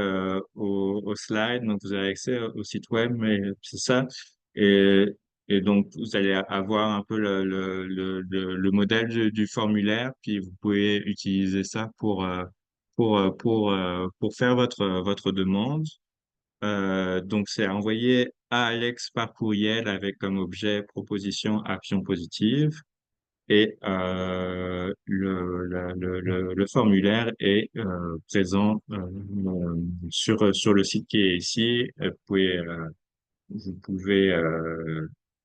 Speaker 1: aux slides, donc vous avez accès au site web, mais c'est ça. Et, et donc, vous allez avoir un peu le modèle du formulaire, puis vous pouvez utiliser ça pour faire votre demande. Donc, c'est envoyé à Alex par courriel avec comme objet proposition action positive. Et le formulaire est présent sur le site qui est ici. Vous pouvez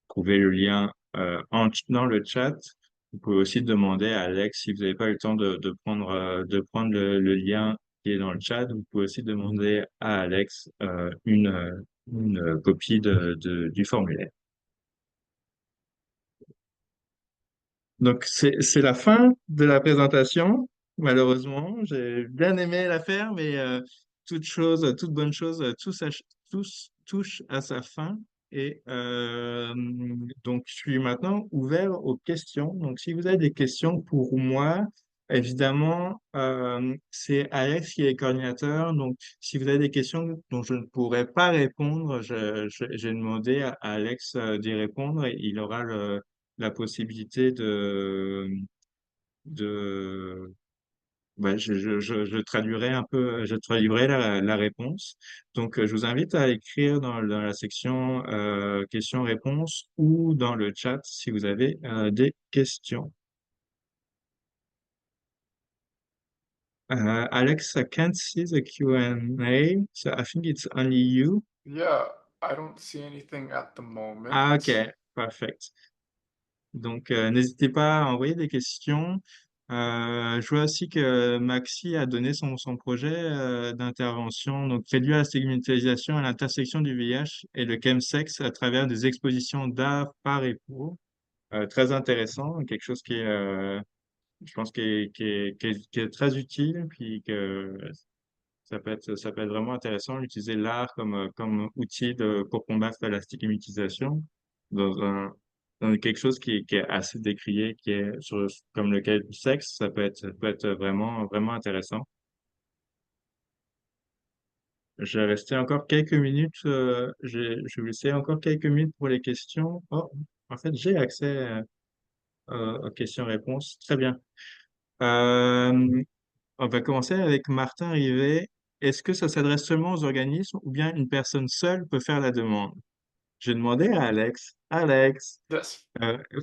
Speaker 1: trouver le lien dans le chat. Vous pouvez aussi demander à Alex si vous n'avez pas eu le temps de prendre le lien qui est dans le chat. Vous pouvez aussi demander à Alex une copie du formulaire. Donc, c'est la fin de la présentation. Malheureusement, j'ai bien aimé la faire, mais toute bonne chose, touche à sa fin. Et donc, je suis maintenant ouvert aux questions. Donc, si vous avez des questions pour moi, évidemment, c'est Alex qui est coordinateur. Donc, si vous avez des questions dont je ne pourrais pas répondre, j'ai demandé à Alex d'y répondre et il aura la possibilité de je traduirai un peu, je traduirai la réponse. Donc, je vous invite à écrire dans la section questions-réponses ou dans le chat si vous avez des questions. Alex, I can't see the Q&A, so I think it's only you.
Speaker 2: Yeah, I don't see anything at the
Speaker 1: Ah,
Speaker 2: moment.
Speaker 1: ok, perfect. Donc, n'hésitez pas à envoyer des questions. Je vois aussi que Maxi a donné son projet d'intervention, donc réduire la stigmatisation à l'intersection du VIH et le chemsex à travers des expositions d'art par et pour. Très intéressant, quelque chose je pense, qui est très utile, puis que ça peut être vraiment intéressant d'utiliser l'art comme outil pour combattre la stigmatisation dans dans quelque chose qui est assez décrié, comme le cas du sexe, ça peut être vraiment intéressant. Je vais rester encore quelques minutes, je vais laisser encore quelques minutes pour les questions. Oh, en fait, j'ai accès aux questions-réponses. Très bien. Euh, On va commencer avec Martin Rivet. Est-ce que ça s'adresse seulement aux organismes ou bien une personne seule peut faire la demande? j'ai demandé à Alex. Alex,
Speaker 2: Yes.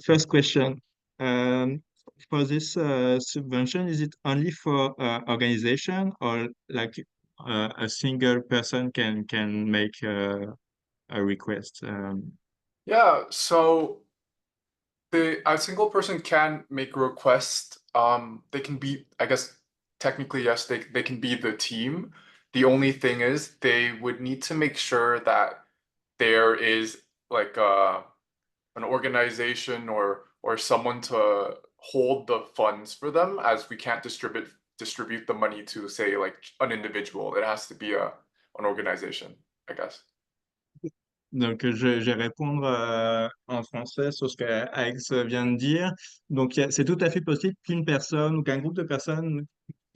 Speaker 1: first question. Um, for this subvention, is it only for organization or like a single person can make a request?
Speaker 2: Yeah, so a single person can make a request. They can be, I guess, technically, yes, they can be the team. The only thing is they would need to make sure that there is like an organization or someone to hold the funds for them, as we can't distribute the money to, say, like an individual. It has to be an organization, I guess.
Speaker 1: Donc, je vais répondre en français sur ce que Alex vient de dire. Donc, c'est tout à fait possible qu'une personne ou qu'un groupe de personnes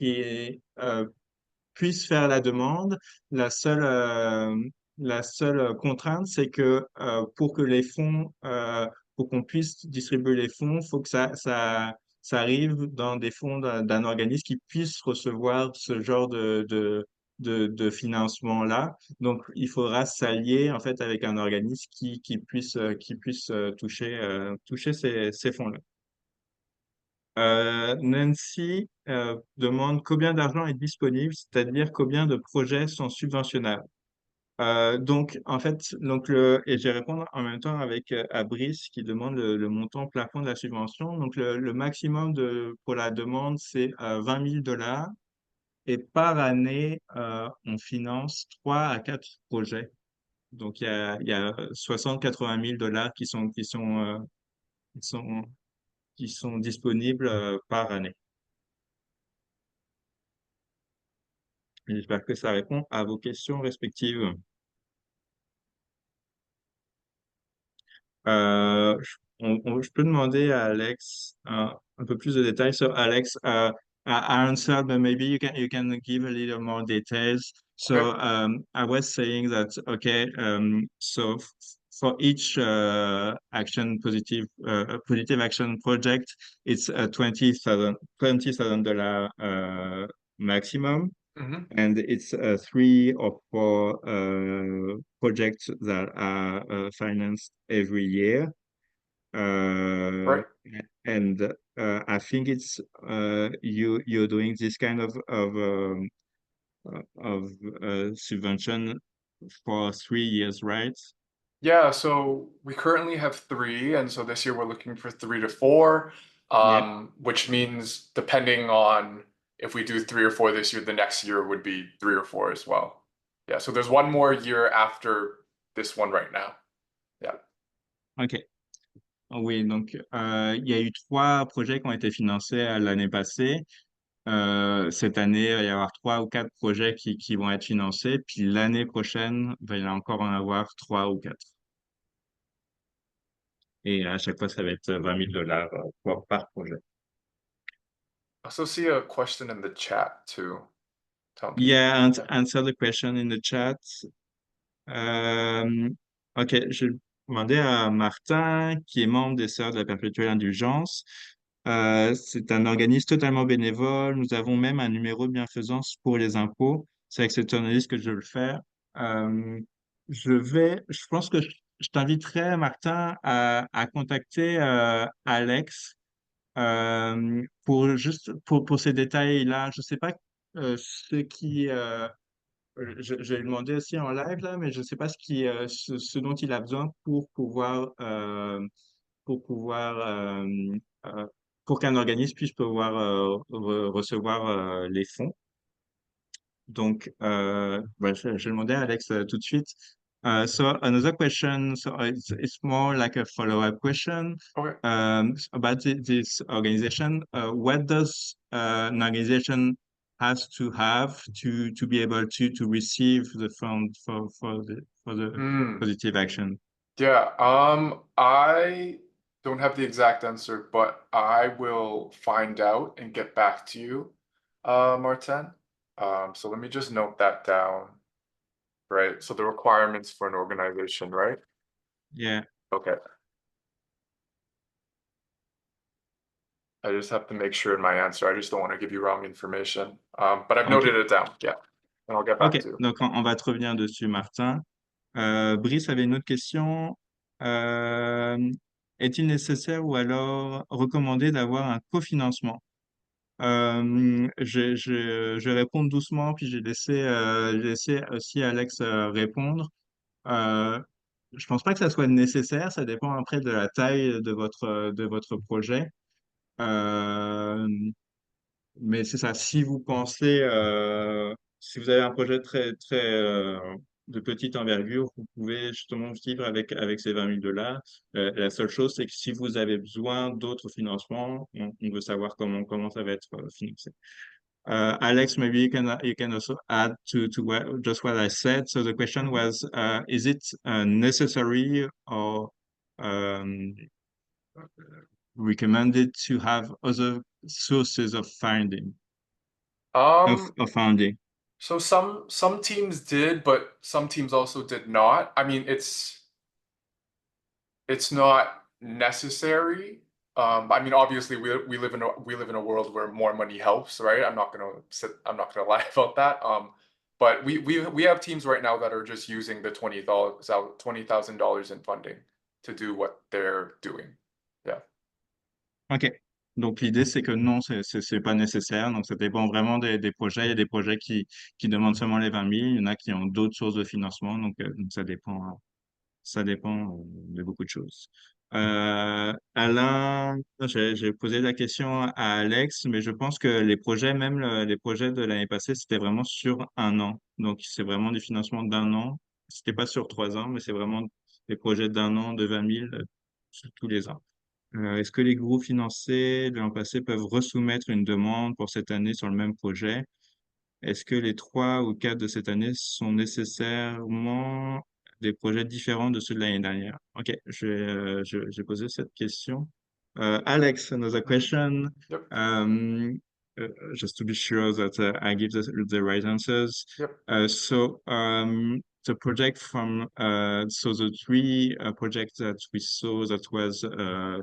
Speaker 1: qui puisse faire la demande. La seule contrainte, c'est que pour que les fonds, pour qu'on puisse distribuer les fonds, il faut que ça arrive dans des fonds d'un organisme qui puisse recevoir ce genre de financement-là. Donc, il faudra s'allier en fait avec un organisme qui puisse toucher ces fonds-là. Nancy demande combien d'argent est disponible, c'est-à-dire combien de projets sont subventionnables. Donc, en fait, et je vais répondre en même temps avec Brice qui demande le montant plafond de la subvention. Donc, le maximum pour la demande, c'est 20 000 dollars. Et par année, on finance 3 à 4 projets. Donc, il y a 60-80 000 dollars qui sont, qui sont disponibles par année. J'espère que ça répond à vos questions respectives. Je peux demander à Alex un peu plus de détails. So, Alex, I answered, but maybe you can give a little more details.
Speaker 2: Okay.
Speaker 1: So, I was saying that, okay, for each positive action project, it's a $20,000 maximum.
Speaker 2: Hmm.
Speaker 1: And it's 3 or 4 projects that are financed every year. Uh,
Speaker 2: Right.
Speaker 1: and I think it's you're doing this kind of subvention for 3 years, right?
Speaker 2: Yeah, so we currently have three, and so this year we're looking for three to four,
Speaker 1: Yeah.
Speaker 2: which means depending on if we do three or four this year, the next year would be three or four as well. Yeah, so there's one more year after this one right now. Yeah.
Speaker 1: OK. Oui, donc il y a eu 3 projets qui ont été financés l'année passée. Cette année, il va y avoir 3 ou 4 projets qui vont être financés, puis l'année prochaine, il va y encore en avoir 3 ou 4. Et à chaque fois, ça va être 20 000 dollars par projet.
Speaker 2: I also see a question in the chat too. Tell me.
Speaker 1: Yeah, answer the question in the chat. OK, je vais demander à Martin, qui est membre des Sœurs de la Perpétuelle Indulgence. C'est un organisme totalement bénévole. Nous avons même un numéro de bienfaisance pour les impôts. C'est avec cet organisme que je vais le faire. Euh, je pense que je t'inviterai, Martin, à contacter Alex pour ces détails-là. Je sais pas ce qui je vais lui demander aussi en live là, mais je ne sais pas ce dont il a besoin pour pouvoir euh, pour qu'un organisme puisse pouvoir recevoir les fonds. Donc, je vais demander à Alex tout de suite. So another question, so it's more like a follow-up question
Speaker 2: Okay.
Speaker 1: about this organization. What does an organization has to have to be able to receive the fund for the
Speaker 2: Hmm.
Speaker 1: positive action?
Speaker 2: Yeah, I don't have the exact answer, but I will find out and get back to you, Martin. So let me just note that down, right? So the requirements for an organization, right?
Speaker 1: Yeah.
Speaker 2: Okay. I just have to make sure in my answer. I just don't want to give you wrong information. But I've
Speaker 1: OK.
Speaker 2: noted it down, yeah, and I'll get back
Speaker 1: OK.
Speaker 2: to you.
Speaker 1: Donc, on va te revenir dessus, Martin. Brice avait une autre question. Euh, Est-il nécessaire ou alors recommandé d'avoir un cofinancement? Je vais répondre doucement, puis j'ai laissé aussi Alex répondre. Euh, je pense pas que ça soit nécessaire, ça dépend après de la taille de votre projet. Euh, mais c'est ça, si vous pensez, si vous avez un projet de petite envergure, vous pouvez justement vivre avec ces 20 000 $. La seule chose, c'est que si vous avez besoin d'autres financements, on veut savoir comment ça va être financé. Alex, maybe you can also add to just what I said. So the question was, is it necessary or um, recommended to have other sources of funding?
Speaker 2: Um,
Speaker 1: Of funding.
Speaker 2: so some teams did, but some teams also did not. I mean, it's not necessary. I mean, obviously, we live in a world where more money helps, right? I'm not gonna lie about that. But we have teams right now that are just using the $20,000 in funding to do what they're doing. Yeah.
Speaker 1: OK. Donc, l'idée, c'est que non, c'est pas nécessaire. Donc, ça dépend vraiment des projets. Il y a des projets qui demandent seulement les 20 000. Il y en a qui ont d'autres sources de financement. Donc ça dépend de beaucoup de choses. Alain, j'ai posé la question à Alex, mais je pense que les projets, même les projets de l'année passée, c'était vraiment sur un an. Donc, c'est vraiment des financements d'un an. C'était pas sur 3 ans, mais c'est vraiment des projets d'un an de 20 000 sur tous les ans. Est-ce que les groupes financés de l'an passé peuvent resoumettre une demande pour cette année sur le même projet? Est-ce que les 3 ou 4 de cette année sont nécessairement des projets différents de ceux de l'année dernière? OK, j'ai posé cette question. Alex, another question.
Speaker 2: Yep.
Speaker 1: Um, just to be sure that I give the right answers.
Speaker 2: Yep.
Speaker 1: The project so the three projects that we saw that was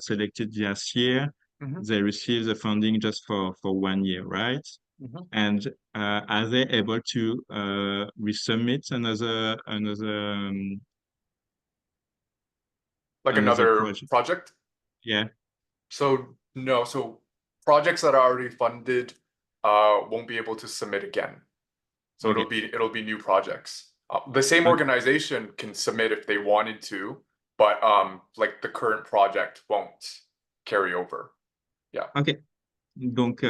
Speaker 1: selected this year,
Speaker 2: Mhm.
Speaker 1: they received the funding just for 1 year, right?
Speaker 2: Mhm.
Speaker 1: And are they able to resubmit
Speaker 2: Like
Speaker 1: another
Speaker 2: another
Speaker 1: project?
Speaker 2: project?
Speaker 1: Yeah.
Speaker 2: So no, so projects that are already funded won't be able to submit again. So
Speaker 1: Okay.
Speaker 2: it'll be new projects. The same
Speaker 1: Ok.
Speaker 2: organization can submit if they wanted to, but like the current project won't carry over. Yeah.
Speaker 1: Ok. Donc,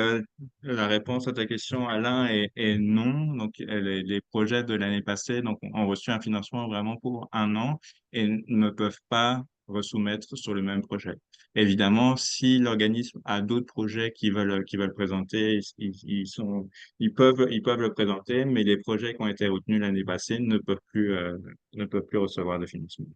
Speaker 1: la réponse à ta question, Alain, est non. Donc, les projets de l'année passée ont reçu un financement vraiment pour un an et ne peuvent pas resoumettre sur le même projet. Évidemment, si l'organisme a d'autres projets qui veulent présenter, ils peuvent le présenter, mais les projets qui ont été retenus l'année passée ne peuvent plus recevoir de financement.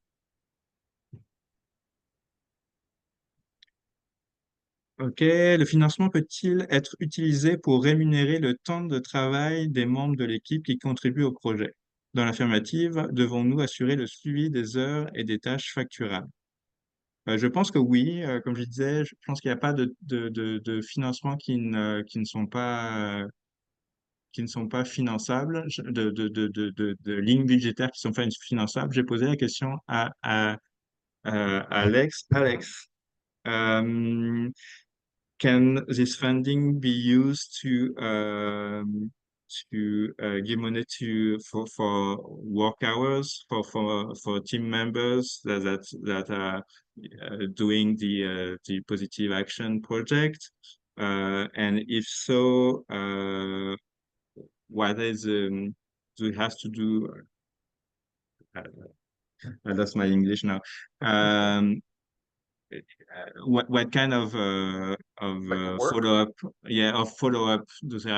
Speaker 1: OK. Le financement peut-il être utilisé pour rémunérer le temps de travail des membres de l'équipe qui contribuent au projet? Dans l'affirmative, devons-nous assurer le suivi des heures et des tâches facturables? Je pense que oui. Comme je disais, je pense qu'il n'y a pas de financements qui ne sont pas finançables, de lignes budgétaires qui sont pas finançables. J'ai posé la question à Alex. Alex, euh, can this funding be used to give money for work hours for team members that are doing the positive action project? And if so, what is do we have to do? Uh, that's my English now. Um, what kind
Speaker 2: Like
Speaker 1: of
Speaker 2: work?
Speaker 1: follow up do they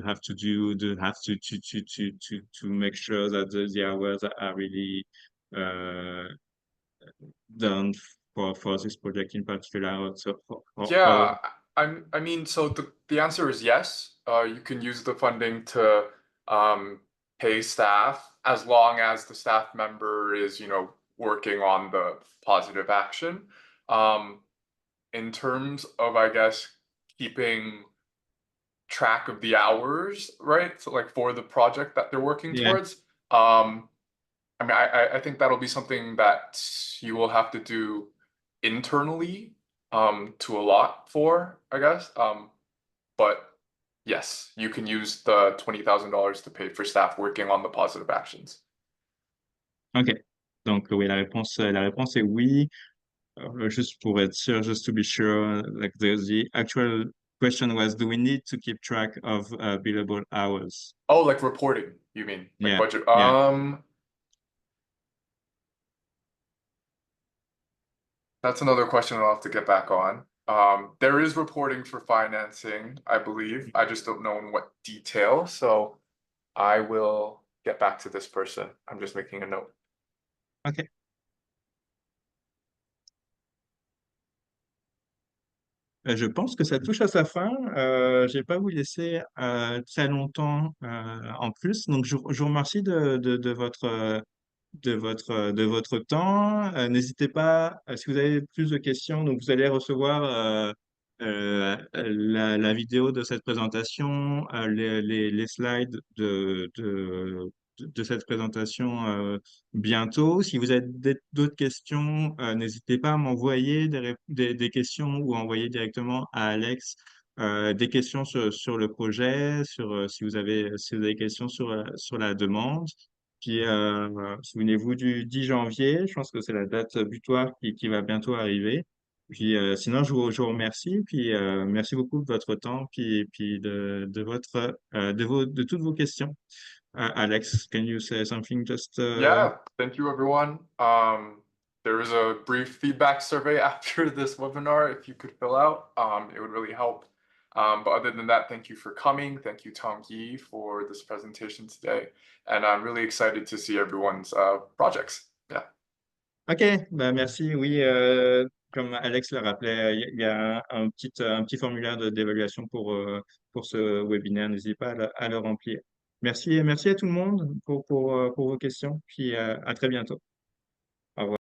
Speaker 1: have to do? Do they have to make sure that the hours are really uh, done for this project in particular? Also,
Speaker 2: Yeah, I mean, so the answer is yes. You can use the funding to pay staff as long as the staff member is, working on the positive action. Um, in terms of, I guess, keeping track of the hours, right? So like for the project that they're working
Speaker 1: yeah,
Speaker 2: towards. Um, I mean, I think that'll be something that you will have to do internally to allot for, I guess. But yes, you can use the $20,000 to pay for staff working on the positive actions.
Speaker 1: OK. Donc, oui, la réponse est oui. Just pour être sûr, just to be sure, like the actual question was, do we need to keep track of billable hours?
Speaker 2: Oh, like reporting, you mean? Like
Speaker 1: Yeah,
Speaker 2: budget?
Speaker 1: yeah.
Speaker 2: That's another question I'll have to get back on. There is reporting for financing, I believe. I just don't know in what detail. So I will get back to this person. I'm just making a note.
Speaker 1: OK. Je pense que ça touche à sa fin. Je vais pas vous laisser très longtemps en plus. Donc, je vous remercie de votre, de votre temps. N'hésitez pas, si vous avez plus de questions, donc vous allez recevoir la vidéo de cette présentation, les slides de cette présentation bientôt. Si vous avez d'autres questions, n'hésitez pas à m'envoyer des questions ou à envoyer directement à Alex des questions sur le projet, si vous avez des questions sur la demande. Puis, souvenez-vous du 10 janvier, je pense que c'est la date butoir qui va bientôt arriver. Puis, sinon, je vous remercie. Puis, merci beaucoup de votre temps, puis de toutes vos questions. Alex, can you say something just
Speaker 2: Yeah, thank you, everyone. There is a brief feedback survey after this webinar. If you could fill out, it would really help. But other than that, thank you for coming. Thank you, Tong Yi, for this presentation today. And I'm really excited to see everyone's projects. Yeah.
Speaker 1: OK, ben merci. Oui, comme Alex le rappelait, il y a un petit formulaire d'évaluation pour ce webinaire. N'hésitez pas à le remplir. Merci à tout le monde pour vos questions. Puis à très bientôt. Au revoir.